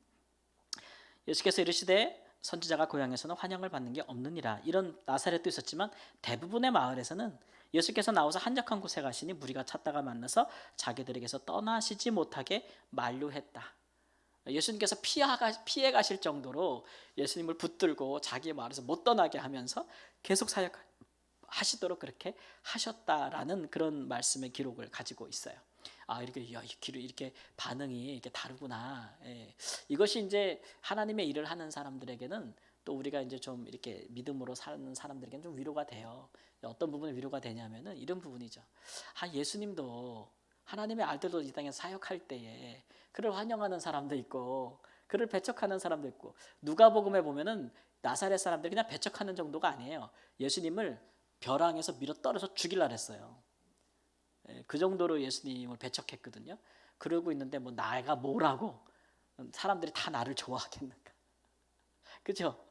예수께서 이르시되 선지자가 고향에서는 환영을 받는 게 없느니라. 이런 나사렛도 있었지만 대부분의 마을에서는 예수께서 나와서 한적한 곳에 가시니 무리가 찾다가 만나서 자기들에게서 떠나시지 못하게 만류했다. 예수님께서 피해 가실 정도로 예수님을 붙들고 자기 마을에서 못 떠나게 하면서 계속 사역하시도록 그렇게 하셨다라는 그런 말씀의 기록을 가지고 있어요. 이렇게 반응이 이렇게 다르구나. 예. 이것이 이제 하나님의 일을 하는 사람들에게는 또 우리가 이제 좀 이렇게 믿음으로 사는 사람들에게는 좀 위로가 돼요. 어떤 부분에 위로가 되냐면은 이런 부분이죠. 예수님도 하나님의 알들도 이 땅에 사역할 때에 그를 환영하는 사람도 있고 그를 배척하는 사람도 있고 누가복음에 보면은 나사렛 사람들이 그냥 배척하는 정도가 아니에요. 예수님을 벼랑에서 밀어 떨어서 죽이려 했어요. 그 정도로 예수님을 배척했거든요. 그러고 있는데 뭐 나가 뭐라고 사람들이 다 나를 좋아하겠는가? 그죠?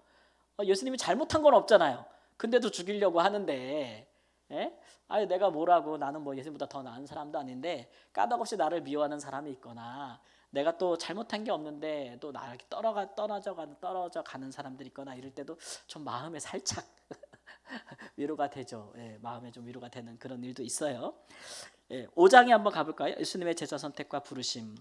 예수님이 잘못한 건 없잖아요. 근데도 죽이려고 하는데, 내가 뭐라고 나는 뭐 예수님보다 더 나은 사람도 아닌데 까닭없이 나를 미워하는 사람이 있거나 내가 또 잘못한 게 없는데 또 나를 떨어져 가는 사람들이 있거나 이럴 때도 좀 마음에 살짝 위로가 되죠. 마음에 좀 위로가 되는 그런 일도 있어요. 5장에 한번 가볼까요? 예수님의 제자 선택과 부르심.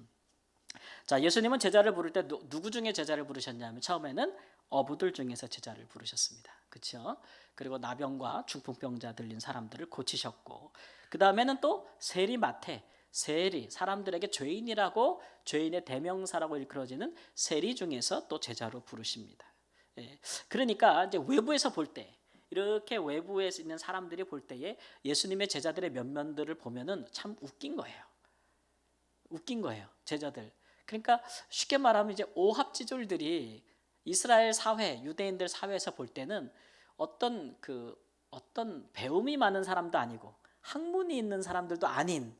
자, 예수님은 제자를 부를 때 누구 중에 제자를 부르셨냐면 처음에는 어부들 중에서 제자를 부르셨습니다. 그렇죠? 그리고 나병과 중풍병자 들린 사람들을 고치셨고 그 다음에는 또 세리마태, 세리, 사람들에게 죄인이라고 죄인의 대명사라고 일컬어지는 세리 중에서 또 제자로 부르십니다. 그러니까 이제 외부에서 볼 때 이렇게 외부에 있는 사람들이 볼 때에 예수님의 제자들의 면면들을 보면은 참 웃긴 거예요. 웃긴 거예요, 제자들. 그러니까 쉽게 말하면 이제 오합지졸들이 이스라엘 사회, 유대인들 사회에서 볼 때는 어떤 배움이 많은 사람도 아니고 학문이 있는 사람들도 아닌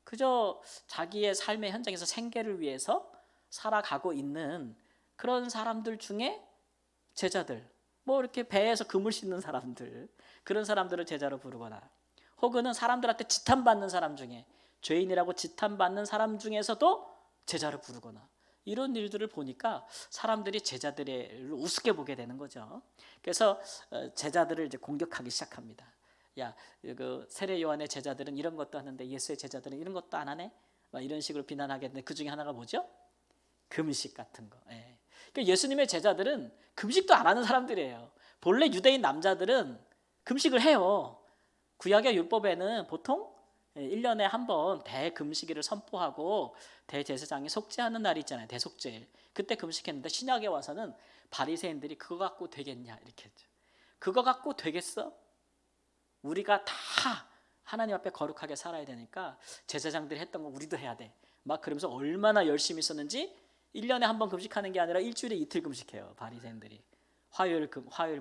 그저 자기의 삶의 현장에서 생계를 위해서 살아가고 있는 그런 사람들 중에 제자들, 뭐 이렇게 배에서 그물 씻는 사람들, 그런 사람들을 제자로 부르거나 혹은 사람들한테 지탄받는 사람 중에 죄인이라고 지탄받는 사람 중에서도 제자를 부르거나 이런 일들을 보니까 사람들이 제자들을 우습게 보게 되는 거죠. 그래서 제자들을 이제 공격하기 시작합니다. 그 세례 요한의 제자들은 이런 것도 하는데 예수의 제자들은 이런 것도 안 하네? 이런 식으로 비난하게 되는데 그 중에 하나가 뭐죠? 금식 같은 거. 그러니까 예수님의 제자들은 금식도 안 하는 사람들이에요. 본래 유대인 남자들은 금식을 해요. 구약의 율법에는 보통 1년에 한 번 대금식일을 선포하고 대제사장이 속죄하는 날이 있잖아요. 대속죄일. 그때 금식했는데 신약에 와서는 바리새인들이 그거 갖고 되겠냐 이렇게 했죠. 그거 갖고 되겠어? 우리가 다 하나님 앞에 거룩하게 살아야 되니까 제사장들이 했던 거 우리도 해야 돼. 막 그러면서 얼마나 열심히 있었는지 1년에 한 번 금식하는 게 아니라 일주일에 이틀 금식해요. 바리새인들이. 화요일,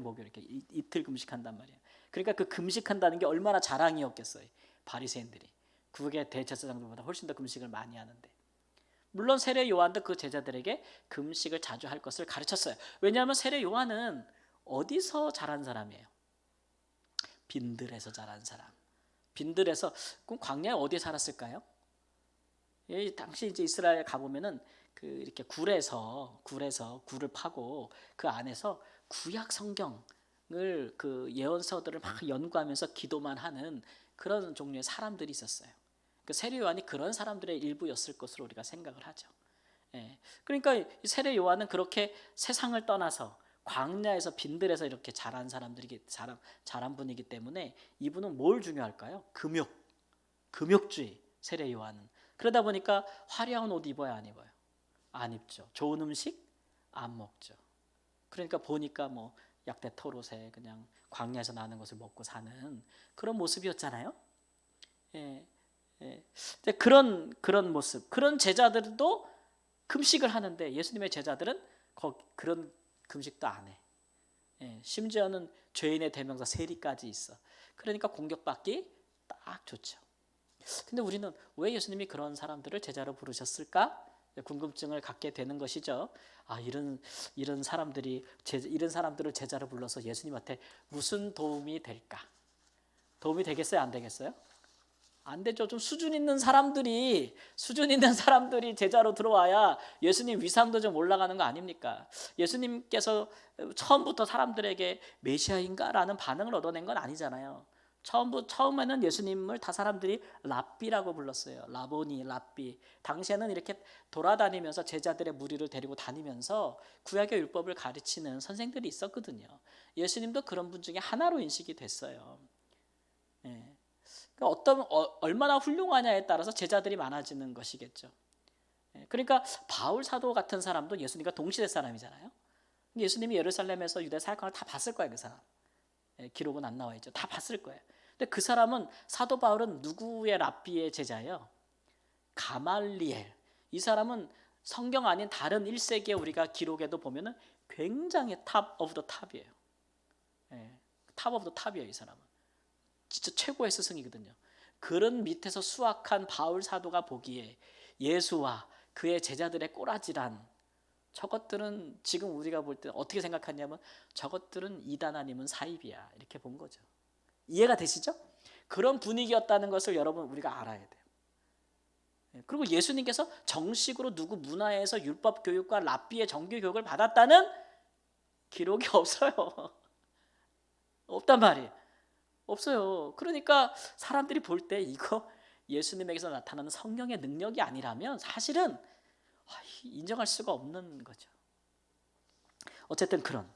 목요일 이렇게 이틀 금식한단 말이에요. 그러니까 그 금식한다는 게 얼마나 자랑이었겠어요. 바리새인들이. 그게 대제사장들보다 훨씬 더 금식을 많이 하는데. 물론 세례 요한도 그 제자들에게 금식을 자주 할 것을 가르쳤어요. 왜냐하면 세례 요한은 어디서 자란 사람이에요? 빈들에서 자란 사람. 빈들에서 그럼 광야에 어디에 살았을까요? 당시 이제 이스라엘 가보면은 이렇게 굴에서 굴을 파고 그 안에서 구약 성경을 그 예언서들을 막 연구하면서 기도만 하는 그런 종류의 사람들이 있었어요. 그 세례 요한이 그런 사람들의 일부였을 것으로 우리가 생각을 하죠. 그러니까 세례 요한은 그렇게 세상을 떠나서 광야에서 빈들에서 이렇게 자란 자란 분이기 때문에 이분은 뭘 중요할까요? 금욕주의 세례 요한은. 그러다 보니까 화려한 옷 입어요, 안 입어요? 안 입죠. 좋은 음식 안 먹죠. 그러니까 보니까 뭐 약대 털옷에 그냥 광야에서 나는 것을 먹고 사는 그런 모습이었잖아요. 그런 모습, 그런 제자들도 금식을 하는데 예수님의 제자들은 그런 금식도 안 해. 심지어는 죄인의 대명사 세리까지 있어. 그러니까 공격받기 딱 좋죠. 근데 우리는 왜 예수님이 그런 사람들을 제자로 부르셨을까? 궁금증을 갖게 되는 것이죠. 아, 이런 사람들을 제자로 불러서 예수님한테 무슨 도움이 될까? 도움이 되겠어요, 안 되겠어요? 안 되죠. 좀 수준 있는 사람들이 제자로 들어와야 예수님 위상도 좀 올라가는 거 아닙니까? 예수님께서 처음부터 사람들에게 메시아인가라는 반응을 얻어낸 건 아니잖아요. 처음에는 예수님을 다 사람들이 랍비라고 불렀어요. 라보니, 랍비. 당시에는 이렇게 돌아다니면서 제자들의 무리를 데리고 다니면서 구약의 율법을 가르치는 선생들이 있었거든요. 예수님도 그런 분 중에 하나로 인식이 됐어요. 예. 그러니까 얼마나 훌륭하냐에 따라서 제자들이 많아지는 것이겠죠. 그러니까 바울 사도 같은 사람도 예수님과 동시대 사람이잖아요. 예수님이 예루살렘에서 유대 사역을 다 봤을 거예요, 그 사람. 기록은 안 나와 있죠. 다 봤을 거예요. 근데 그 사람은 사도 바울은 누구의 랍비의 제자예요? 가말리엘. 이 사람은 성경 아닌 다른 1세기에 우리가 기록에도 보면은 굉장히 탑 오브 더 탑이에요. 탑 오브 더 탑이에요, 이 사람은. 진짜 최고의 스승이거든요. 그런 밑에서 수학한 바울 사도가 보기에 예수와 그의 제자들의 꼬라지란 저것들은 지금 우리가 볼 때 어떻게 생각하냐면 저것들은 이단 아니면 사입이야 이렇게 본 거죠. 이해가 되시죠? 그런 분위기였다는 것을 여러분 우리가 알아야 돼요. 그리고 예수님께서 정식으로 누구 문화에서 율법 교육과 랍비의 정규 교육을 받았다는 기록이 없어요. 없단 말이에요. 없어요. 그러니까 사람들이 볼 때 이거 예수님에게서 나타나는 성령의 능력이 아니라면 사실은 인정할 수가 없는 거죠. 어쨌든 그러면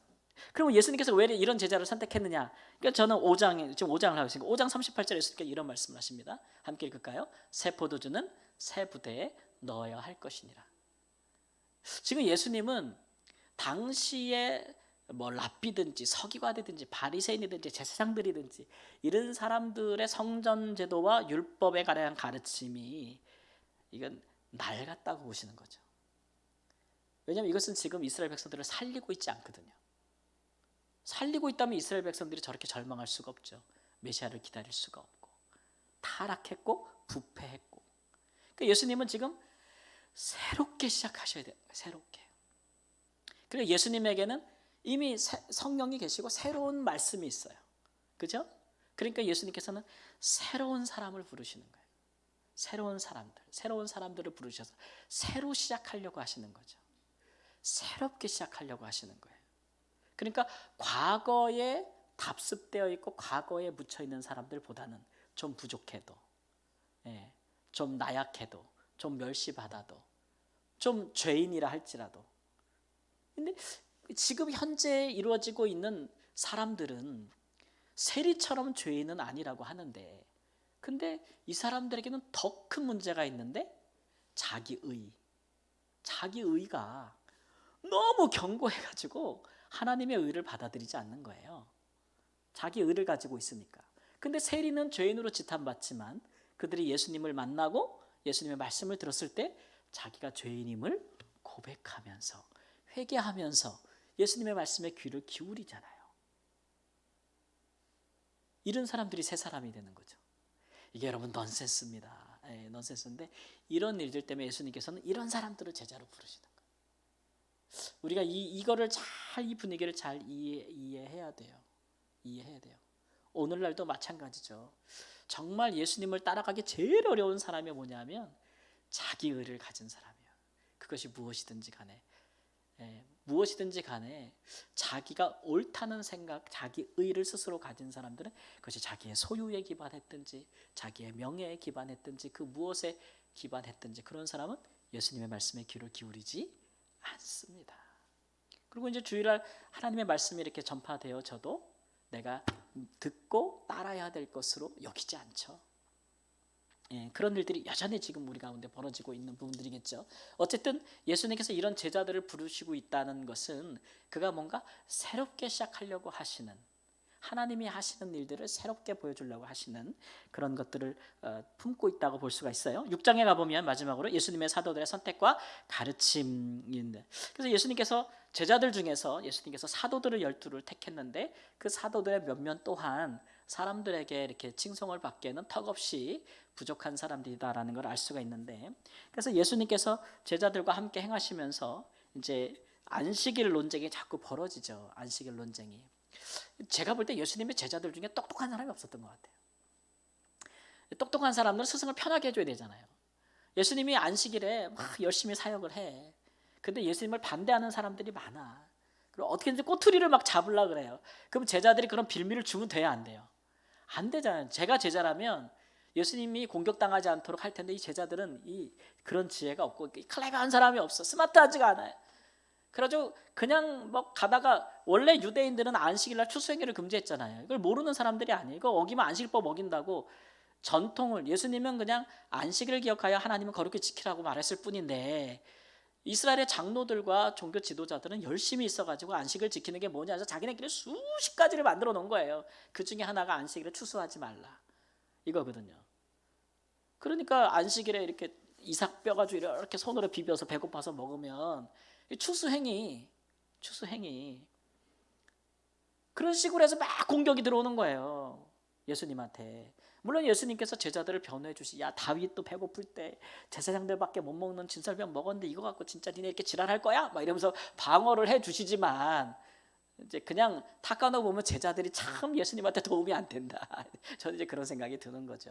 예수님께서 왜 이런 제자를 선택했느냐? 그러니까 저는 5장을 하고 있으니까 5장 38절에 예수님께서 이런 말씀을 하십니다. 함께 읽을까요? 새 포도주는 새 부대에 넣어야 할 것이니라. 지금 예수님은 당시에 랍비든지 서기관이든지 바리새인이든지 제사장들이든지 이런 사람들의 성전 제도와 율법에 관한 가르침이 이건 낡았다고 보시는 거죠. 왜냐하면 이것은 지금 이스라엘 백성들을 살리고 있지 않거든요. 살리고 있다면 이스라엘 백성들이 저렇게 절망할 수가 없죠. 메시아를 기다릴 수가 없고 타락했고 부패했고. 그러니까 예수님은 지금 새롭게 시작하셔야 돼요. 새롭게. 그리고 예수님에게는 이미 성령이 계시고 새로운 말씀이 있어요. 그죠? 그러니까 예수님께서는 새로운 사람을 부르시는 거예요. 새로운 사람들을 부르셔서 새로 시작하려고 하시는 거죠. 새롭게 시작하려고 하시는 거예요. 그러니까 과거에 답습되어 있고 과거에 묻혀 있는 사람들보다는 좀 부족해도, 좀 나약해도, 좀 멸시받아도, 좀 죄인이라 할지라도. 근데 지금 현재 이루어지고 있는 사람들은 세리처럼 죄인은 아니라고 하는데, 근데 이 사람들에게는 더 큰 문제가 있는데 자기의가 너무 견고해가지고 하나님의 의를 받아들이지 않는 거예요. 자기 의를 가지고 있으니까. 근데 세리는 죄인으로 지탄받지만 그들이 예수님을 만나고 예수님의 말씀을 들었을 때 자기가 죄인임을 고백하면서 회개하면서 예수님의 말씀에 귀를 기울이잖아요. 이런 사람들이 새 사람이 되는 거죠. 이게 여러분 넌센스입니다. 넌센스인데 이런 일들 때문에 예수님께서는 이런 사람들을 제자로 부르시는 거예요. 우리가 이거를 이 분위기를 잘 이해해야 돼요. 오늘날도 마찬가지죠. 정말 예수님을 따라가기 제일 어려운 사람이 뭐냐면 자기 의를 가진 사람이에요. 그것이 무엇이든지 간에 자기가 옳다는 생각, 자기 의를 스스로 가진 사람들은 그것이 자기의 소유에 기반했든지 자기의 명예에 기반했든지 그 무엇에 기반했든지 그런 사람은 예수님의 말씀에 귀를 기울이지 않습니다. 그리고 이제 주일날 하나님의 말씀이 이렇게 전파되어져도 내가 듣고 따라야 될 것으로 여기지 않죠. 그런 일들이 여전히 지금 우리 가운데 벌어지고 있는 부분들이겠죠. 어쨌든 예수님께서 이런 제자들을 부르시고 있다는 것은 그가 뭔가 새롭게 시작하려고 하시는, 하나님이 하시는 일들을 새롭게 보여주려고 하시는 그런 것들을 품고 있다고 볼 수가 있어요. 6장에 가보면 마지막으로 예수님의 사도들의 선택과 가르침인데, 그래서 예수님께서 제자들 중에서 예수님께서 사도들을 12를 택했는데 그 사도들의 몇몇 또한 사람들에게 이렇게 칭송을 받기에는 턱없이 부족한 사람들이다라는 걸 알 수가 있는데, 그래서 예수님께서 제자들과 함께 행하시면서 이제 안식일 논쟁이 자꾸 벌어지죠. 안식일 논쟁이. 제가 볼 때 예수님의 제자들 중에 똑똑한 사람이 없었던 것 같아요. 똑똑한 사람들은 스승을 편하게 해줘야 되잖아요. 예수님이 안식일에 막 열심히 사역을 해. 근데 예수님을 반대하는 사람들이 많아. 그리고 어떻게든지 꼬투리를 막 잡으려고 그래요. 그럼 제자들이 그런 빌미를 주면 돼야 안 돼요? 안 되잖아요. 제가 제자라면 예수님이 공격당하지 않도록 할 텐데, 이 제자들은 그런 지혜가 없고 클레버한 사람이 없어. 스마트하지가 않아요. 그래가지고 그냥 막 가다가, 원래 유대인들은 안식일날 추수행위를 금지했잖아요. 이걸 모르는 사람들이 아니에요. 이거 어기면 안식일법 어긴다고 전통을, 예수님은 그냥 안식일을 기억하여 하나님은 거룩히 지키라고 말했을 뿐인데, 이스라엘의 장로들과 종교 지도자들은 열심히 있어가지고 안식을 지키는 게 뭐냐 해서 자기네끼리 수십 가지를 만들어 놓은 거예요. 그 중에 하나가 안식일에 추수하지 말라 이거거든요. 그러니까 안식일에 이렇게 이삭 뼈가지고 이렇게 손으로 비벼서 배고파서 먹으면 추수행위 그런 식으로 해서 막 공격이 들어오는 거예요, 예수님한테. 물론 예수님께서 제자들을 변호해 주시, 야 다윗도 배고플 때 제사장들밖에 못 먹는 진설병 먹었는데 이거 갖고 진짜 니네 이렇게 지랄할 거야? 막 이러면서 방어를 해 주시지만, 이제 그냥 탁까놓고 보면 제자들이 참 예수님한테 도움이 안 된다. 저는 이제 그런 생각이 드는 거죠.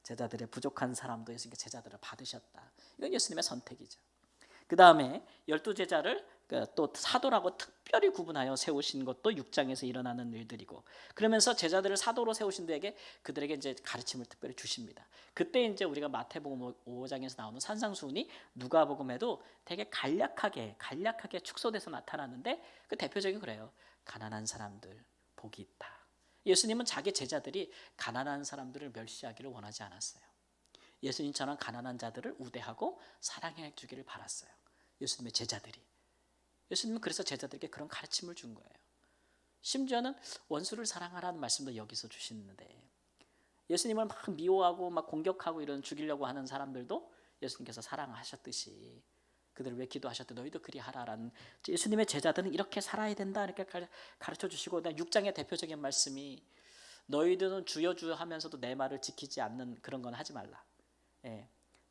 제자들의 부족한 사람도 예수님께 제자들을 받으셨다. 이건 예수님의 선택이죠. 그 다음에 12제자를 또 사도라고 특별히 구분하여 세우신 것도 6장에서 일어나는 일들이고, 그러면서 제자들을 사도로 세우신 데에게 그들에게 이제 가르침을 특별히 주십니다. 그때 이제 우리가 마태복음 5장에서 나오는 산상수훈이 누가복음에도 되게 간략하게 축소돼서 나타나는데, 그 대표적인 그래요. 가난한 사람들 복이 있다. 예수님은 자기 제자들이 가난한 사람들을 멸시하기를 원하지 않았어요. 예수님처럼 가난한 자들을 우대하고 사랑해 주기를 바랐어요, 예수님의 제자들이. 예수님은 그래서 제자들에게 그런 가르침을 준 거예요. 심지어는 원수를 사랑하라는 말씀도 여기서 주시는데, 예수님을 막 미워하고 막 공격하고 이런 죽이려고 하는 사람들도 예수님께서 사랑하셨듯이 그들을 왜 기도하셨대? 너희도 그리하라라는, 예수님의 제자들은 이렇게 살아야 된다 이렇게 가르쳐 주시고, 6장의 대표적인 말씀이 너희들은 주여 주여 하면서도 내 말을 지키지 않는 그런 건 하지 말라.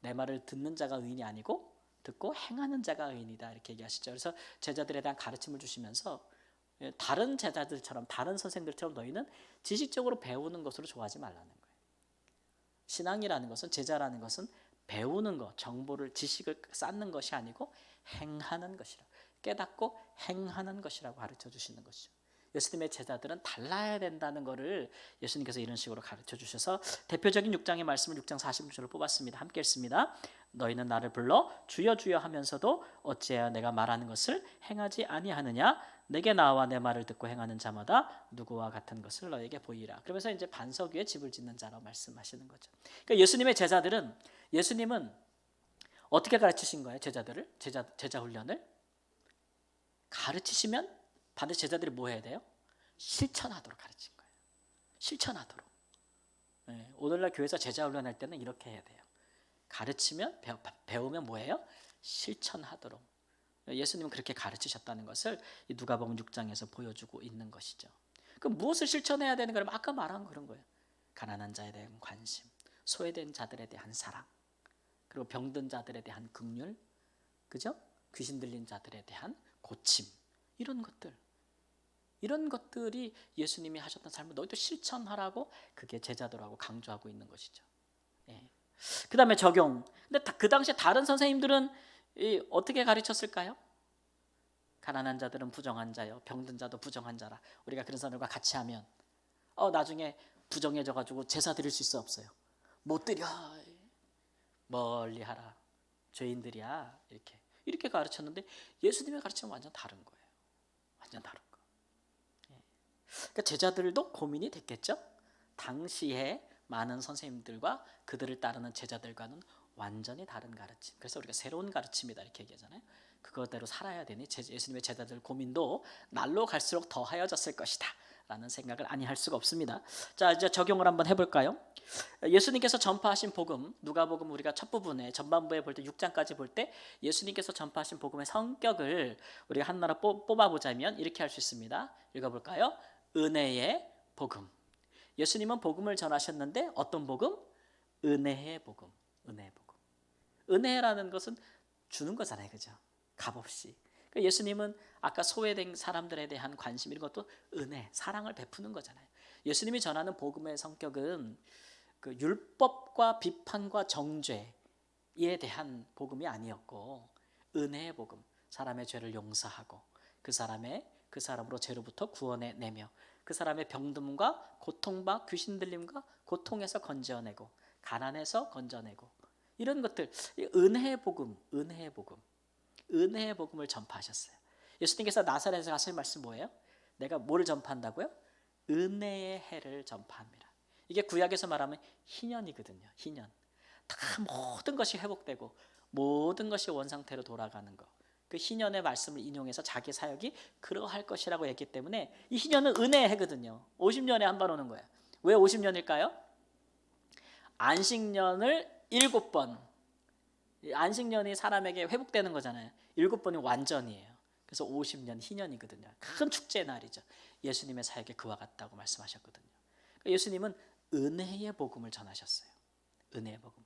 내 말을 듣는 자가 의인이 아니고 듣고 행하는 자가 의인이다 이렇게 얘기하시죠. 그래서 제자들에 대한 가르침을 주시면서, 다른 제자들처럼 다른 선생들처럼 너희는 지식적으로 배우는 것으로 좋아하지 말라는 거예요. 신앙이라는 것은, 제자라는 것은 배우는 것, 정보를, 지식을 쌓는 것이 아니고 행하는 것이라고, 깨닫고 행하는 것이라고 가르쳐 주시는 것이죠. 예수님의 제자들은 달라야 된다는 것을 예수님께서 이런 식으로 가르쳐 주셔서 대표적인 6장의 말씀을 6장 46절로 뽑았습니다. 함께 읽습니다. 너희는 나를 불러 주여 주여 하면서도 어찌하여 내가 말하는 것을 행하지 아니하느냐? 내게 나와 내 말을 듣고 행하는 자마다 누구와 같은 것을 너에게 보이라. 그러면서 이제 반석 위에 집을 짓는 자라고 말씀하시는 거죠. 그러니까 예수님의 제자들은, 예수님은 어떻게 가르치신 거예요? 제자들을, 제자 훈련을 가르치시면 반드시 제자들이 뭐 해야 돼요? 실천하도록 가르친 거예요. 실천하도록. 오늘날 교회에서 제자 훈련할 때는 이렇게 해야 돼요. 가르치면, 배우면 뭐예요? 실천하도록. 예수님은 그렇게 가르치셨다는 것을 누가복음 6장에서 보여주고 있는 것이죠. 그럼 무엇을 실천해야 되는 거냐면 아까 말한 그런 거예요. 가난한 자에 대한 관심, 소외된 자들에 대한 사랑, 그리고 병든 자들에 대한 긍휼, 그죠? 귀신 들린 자들에 대한 고침, 이런 것들이 예수님이 하셨던 삶을 너희도 실천하라고, 그게 제자들하고 강조하고 있는 것이죠. 그 다음에 적용. 근데 그 당시에 다른 선생님들은 어떻게 가르쳤을까요? 가난한 자들은 부정한 자요, 병든 자도 부정한 자라. 우리가 그런 사람들과 같이 하면 나중에 부정해져가지고 제사 드릴 수 있어 없어요? 못 드려. 멀리 하라. 죄인들이야. 이렇게 가르쳤는데 예수님의 가르침은 완전 다른 거예요. 완전 다른 거. 그러니까 제자들도 고민이 됐겠죠. 당시에 많은 선생님들과 그들을 따르는 제자들과는 완전히 다른 가르침. 그래서 우리가 새로운 가르침이다 이렇게 얘기하잖아요. 그것대로 살아야 되니 예수님의 제자들 고민도 날로 갈수록 더하여졌을 것이다 라는 생각을 아니할 수가 없습니다. 자, 이제 적용을 한번 해볼까요? 예수님께서 전파하신 복음, 누가복음 우리가 첫 부분에 전반부에 볼 때 6장까지 볼 때 예수님께서 전파하신 복음의 성격을 우리가 하나로 뽑아보자면 이렇게 할 수 있습니다. 읽어볼까요? 은혜의 복음. 예수님은 복음을 전하셨는데 어떤 복음? 은혜의 복음. 은혜의 복음. 은혜라는 것은 주는 거잖아요. 그죠? 값없이. 그러니까 예수님은 아까 소외된 사람들에 대한 관심 이런 것도 은혜, 사랑을 베푸는 거잖아요. 예수님이 전하는 복음의 성격은 그 율법과 비판과 정죄에 대한 복음이 아니었고 은혜의 복음, 사람의 죄를 용서하고 그 사람으로 죄로부터 구원해 내며 그 사람의 병듦과 고통과 귀신 들림과 고통에서 건져내고 가난에서 건져내고 이런 것들, 은혜의 복음, 은혜의 복음, 은혜의 복음을 전파하셨어요. 예수님께서 나사렛에서 하신 말씀 뭐예요? 내가 뭐를 전파한다고요? 은혜의 해를 전파합니다. 이게 구약에서 말하면 희년이거든요. 희년. 다 모든 것이 회복되고 모든 것이 원상태로 돌아가는 것. 그 희년의 말씀을 인용해서 자기 사역이 그러할 것이라고 했기 때문에 이 희년은 은혜의 해거든요. 50년에 한 번 오는 거예요. 왜 50년일까요? 안식년을 7번, 안식년이 사람에게 회복되는 거잖아요. 7번이 완전이에요. 그래서 50년 희년이거든요. 큰 축제의 날이죠. 예수님의 사역에 그와 같다고 말씀하셨거든요. 예수님은 은혜의 복음을 전하셨어요. 은혜의 복음.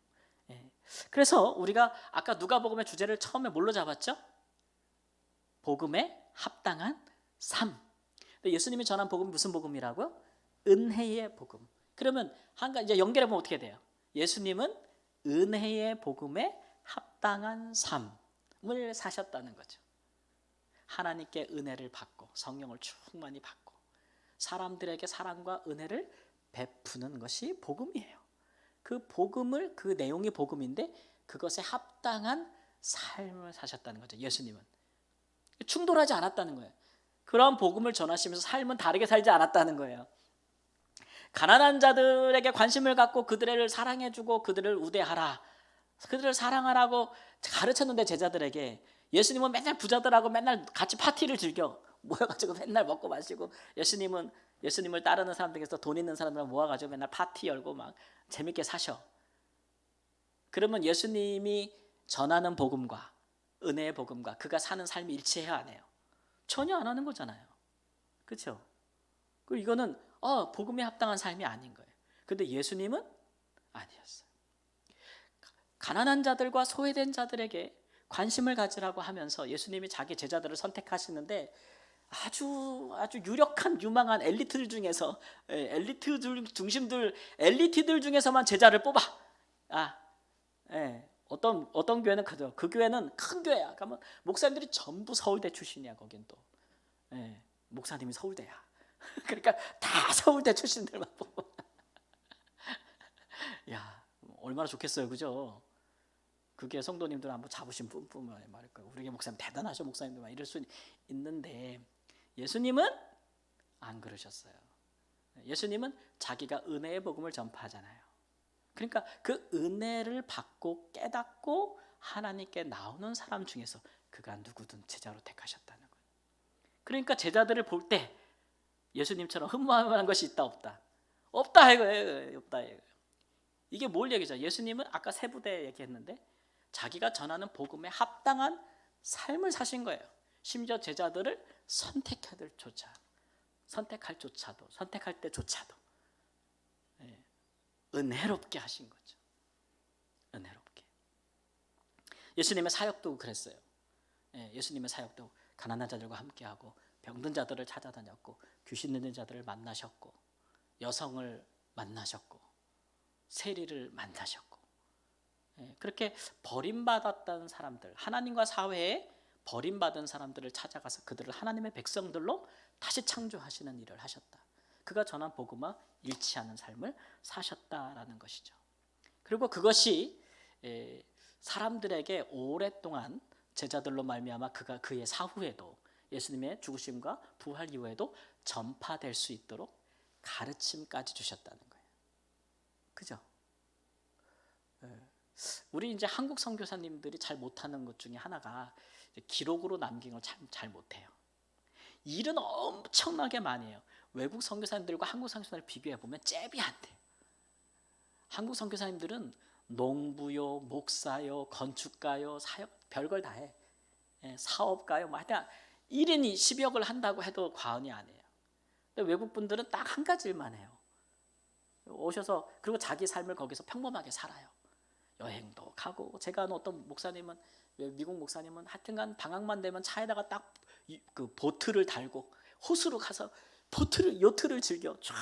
예. 그래서 우리가 아까 누가복음의 주제를 처음에 뭘로 잡았죠? 복음에 합당한 삶. 근데 예수님이 전한 복음이 무슨 복음이라고요? 은혜의 복음. 그러면 한 가지 이제 연결해 보면 어떻게 돼요? 예수님은 은혜의 복음에 합당한 삶을 사셨다는 거죠. 하나님께 은혜를 받고 성령을 충만히 받고 사람들에게 사랑과 은혜를 베푸는 것이 복음이에요. 그 복음을, 그 내용이 복음인데 그것에 합당한 삶을 사셨다는 거죠. 예수님은 충돌하지 않았다는 거예요. 그런 복음을 전하시면서 삶은 다르게 살지 않았다는 거예요. 가난한 자들에게 관심을 갖고 그들을 사랑해주고 그들을 우대하라, 그들을 사랑하라고 가르쳤는데 제자들에게, 예수님은 맨날 부자들하고 맨날 같이 파티를 즐겨 모여가지고 맨날 먹고 마시고, 예수님을 따르는 사람들에게서 돈 있는 사람들 모아가지고 맨날 파티 열고 막 재밌게 사셔. 그러면 예수님이 전하는 복음과 은혜의 복음과 그가 사는 삶이 일치해야 안 해요? 전혀 안 하는 거잖아요. 그렇죠? 그리고 이거는 복음에 합당한 삶이 아닌 거예요. 그런데 예수님은 아니었어요. 가난한 자들과 소외된 자들에게 관심을 가지라고 하면서 예수님이 자기 제자들을 선택하시는데 아주 유력한 유망한 엘리트들 중에서 엘리트들 중에서만 제자를 뽑아. 어떤 교회는 그 교회는 큰 교회야. 그러면 목사님들이 전부 서울대 출신이야. 거긴 또 목사님이 서울대야. 그러니까 다 서울대 출신들만 뽑아. 야, 얼마나 좋겠어요, 그죠? 그게 성도님들 한번 자부심 뿜뿜 말할 거예요. 우리 목사님 대단하셔, 목사님들 막 이럴 수 있는데 예수님은 안 그러셨어요. 예수님은 자기가 은혜의 복음을 전파하잖아요. 그러니까 그 은혜를 받고 깨닫고 하나님께 나오는 사람 중에서 그가 누구든 제자로 택하셨다는 거예요. 그러니까 제자들을 볼 때 예수님처럼 흠모할 만한 것이 있다 없다? 없다 이거예요. 없다 이거예요. 이게 뭘 얘기죠? 예수님은 아까 세 부대 얘기했는데 자기가 전하는 복음에 합당한 삶을 사신 거예요. 심지어 제자들을 선택할 때조차도 은혜롭게 하신 거죠. 은혜롭게. 예수님의 사역도 그랬어요. 예수님의 사역도 가난한 자들과 함께하고 병든 자들을 찾아다녔고 귀신 들린 자들을 만나셨고 여성을 만나셨고 세리를 만나셨고, 그렇게 버림받았던 사람들, 하나님과 사회에 버림받은 사람들을 찾아가서 그들을 하나님의 백성들로 다시 창조하시는 일을 하셨다. 그가 전한 복음과 일치하는 삶을 사셨다라는 것이죠. 그리고 그것이 사람들에게 오랫동안 제자들로 말미암아 그의 사후에도 예수님의 죽으심과 부활 이후에도 전파될 수 있도록 가르침까지 주셨다는 거예요. 그죠? 우리 이제 한국 선교사님들이 잘 못하는 것 중에 하나가 기록으로 남긴 걸 참 잘 못해요. 일은 엄청나게 많이 해요. 외국 선교사님들과 한국 선교사님을 비교해 보면 잽이 안 돼요. 한국 선교사님들은 농부요, 목사요, 건축가요, 사역 별걸 다 해. 사업가요, 뭐 하여튼 1인이 10역을 한다고 해도 과언이 아니에요. 근데 외국 분들은 딱 한 가지 일만 해요. 오셔서 그리고 자기 삶을 거기서 평범하게 살아요. 여행도 가고 제가 아는 어떤 목사님은 미국 목사님은 하여튼간 방학만 되면 차에다가 딱 그 보트를 달고 호수로 가서 요트를 즐겨 쫙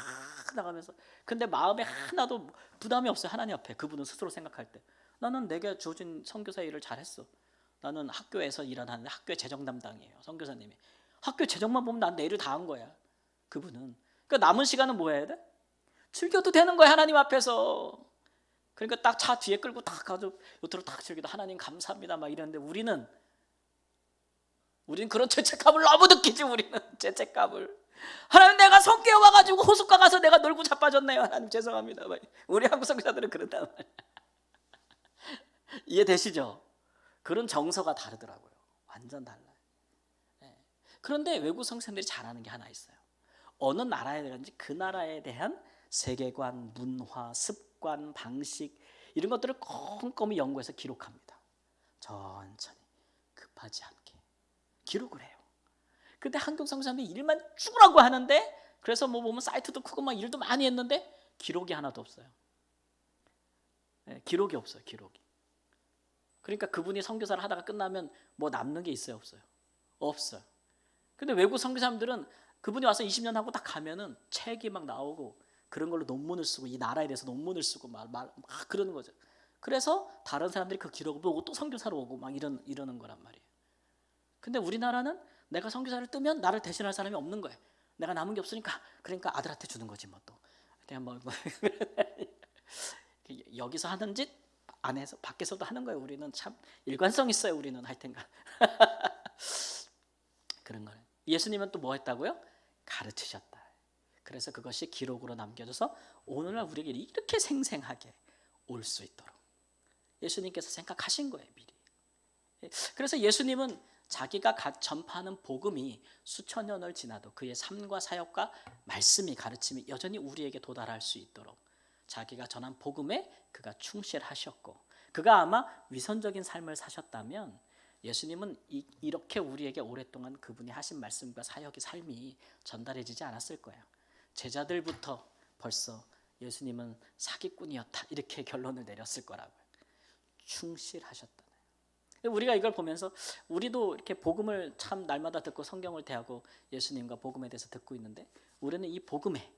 나가면서 근데 마음에 하나도 부담이 없어요. 하나님 앞에 그분은 스스로 생각할 때 나는 내게 주어진 선교사 일을 잘했어. 나는 학교에서 일하는데 학교의 재정 담당이에요. 선교사님이 학교 재정만 보면 난 내 일을 다 한 거야. 그분은 그러니까 남은 시간은 뭐 해야 돼? 즐겨도 되는 거야 하나님 앞에서. 그러니까 딱 차 뒤에 끌고 딱 가서 요트를 딱 즐기도 하나님 감사합니다 막 이러는데 우리는 그런 죄책감을 너무 느끼지. 우리는 죄책감을 하나님 내가 성교에 와가지고 호숫가 가서 내가 놀고 자빠졌네요. 하나님 죄송합니다. 우리 한국 선교사들은 그런단 말이에요. 이해되시죠? 그런 정서가 다르더라고요. 완전 달라요. 네. 그런데 외국 선교사님들이 잘하는 게 하나 있어요. 어느 나라에 대한지 그 나라에 대한 세계관, 문화, 습관, 방식 이런 것들을 꼼꼼히 연구해서 기록합니다. 천천히 급하지 않게 기록을 해요. 근데 한국 선교사님이 일만 죽으라고 하는데 그래서 뭐 보면 사이트도 크고 막 일도 많이 했는데 기록이 하나도 없어요. 네, 기록이 없어요. 기록이. 그러니까 그분이 선교사를 하다가 끝나면 뭐 남는 게 있어요? 없어요? 없어요. 근데 외국 선교사님들은 그분이 와서 20년 하고 딱 가면은 책이 막 나오고 그런 걸로 논문을 쓰고 이 나라에 대해서 논문을 쓰고 막 그러는 거죠. 그래서 다른 사람들이 그 기록을 보고 또 선교사로 오고 막 이러는 거란 말이에요. 근데 우리나라는 내가 선교사를 뜨면 나를 대신할 사람이 없는 거예요. 내가 남은 게 없으니까 그러니까 아들한테 주는 거지 뭐 또. 여기서 하는 짓 안에서 밖에서도 하는 거예요. 우리는 참 일관성 있어요. 우리는 하여튼간 그런 거예요. 예수님은 또 뭐 했다고요? 가르치셨다. 그래서 그것이 기록으로 남겨져서 오늘날 우리에게 이렇게 생생하게 올 수 있도록 예수님께서 생각하신 거예요. 미리. 그래서 예수님은 자기가 전파하는 복음이 수천 년을 지나도 그의 삶과 사역과 말씀이 가르침이 여전히 우리에게 도달할 수 있도록 자기가 전한 복음에 그가 충실하셨고 그가 아마 위선적인 삶을 사셨다면 예수님은 이렇게 우리에게 오랫동안 그분이 하신 말씀과 사역의 삶이 전달해지지 않았을 거예요. 제자들부터 벌써 예수님은 사기꾼이었다 이렇게 결론을 내렸을 거라고요. 충실하셨다. 우리가 이걸 보면서 우리도 이렇게 복음을 참 날마다 듣고 성경을 대하고 예수님과 복음에 대해서 듣고 있는데 우리는 이 복음에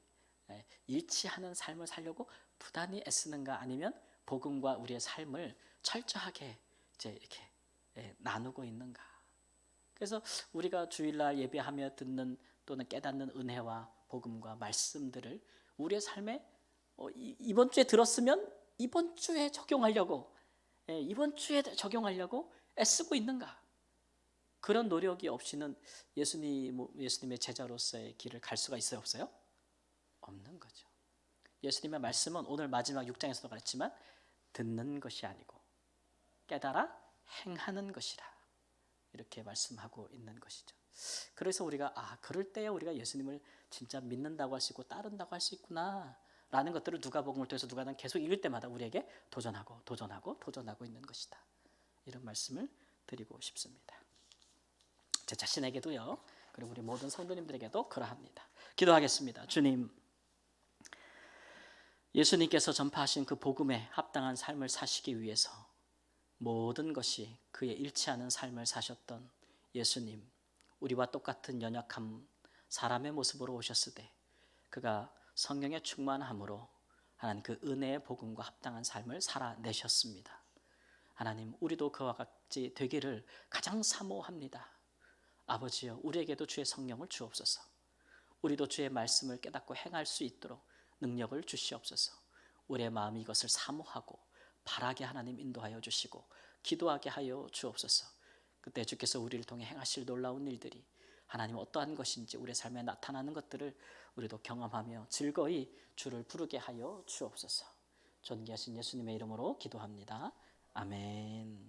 일치하는 삶을 살려고 부단히 애쓰는가 아니면 복음과 우리의 삶을 철저하게 이제 이렇게 나누고 있는가. 그래서 우리가 주일날 예배하며 듣는 또는 깨닫는 은혜와 복음과 말씀들을 우리의 삶에 이번 주에 들었으면 이번 주에 적용하려고 애쓰고 있는가? 그런 노력이 없이는 예수님의 제자로서의 길을 갈 수가 있어요? 없어요? 없는 거죠. 예수님의 말씀은 오늘 마지막 6장에서도 그랬지만 듣는 것이 아니고 깨달아 행하는 것이라 이렇게 말씀하고 있는 것이죠. 그래서 우리가 그럴 때에 우리가 예수님을 진짜 믿는다고 할 수 있고 따른다고 할 수 있구나 라는 것들을 누가복음을 통해서 누가는 계속 읽을 때마다 우리에게 도전하고 있는 것이다. 이런 말씀을 드리고 싶습니다. 제 자신에게도요. 그리고 우리 모든 성도님들에게도 그러합니다. 기도하겠습니다. 주님, 예수님께서 전파하신 그 복음에 합당한 삶을 사시기 위해서 모든 것이 그에 일치하는 삶을 사셨던 예수님, 우리와 똑같은 연약한 사람의 모습으로 오셨으되 그가 성령의 충만함으로 하나님 그 은혜의 복음과 합당한 삶을 살아내셨습니다. 하나님, 우리도 그와 같이 되기를 가장 사모합니다. 아버지여, 우리에게도 주의 성령을 주옵소서. 우리도 주의 말씀을 깨닫고 행할 수 있도록 능력을 주시옵소서. 우리의 마음이 이것을 사모하고 바라게 하나님 인도하여 주시고 기도하게 하여 주옵소서. 그때 주께서 우리를 통해 행하실 놀라운 일들이 하나님 어떠한 것인지 우리의 삶에 나타나는 것들을 우리도 경험하며 즐거이 주를 부르게 하여 주옵소서. 존귀하신 예수님의 이름으로 기도합니다. 아멘.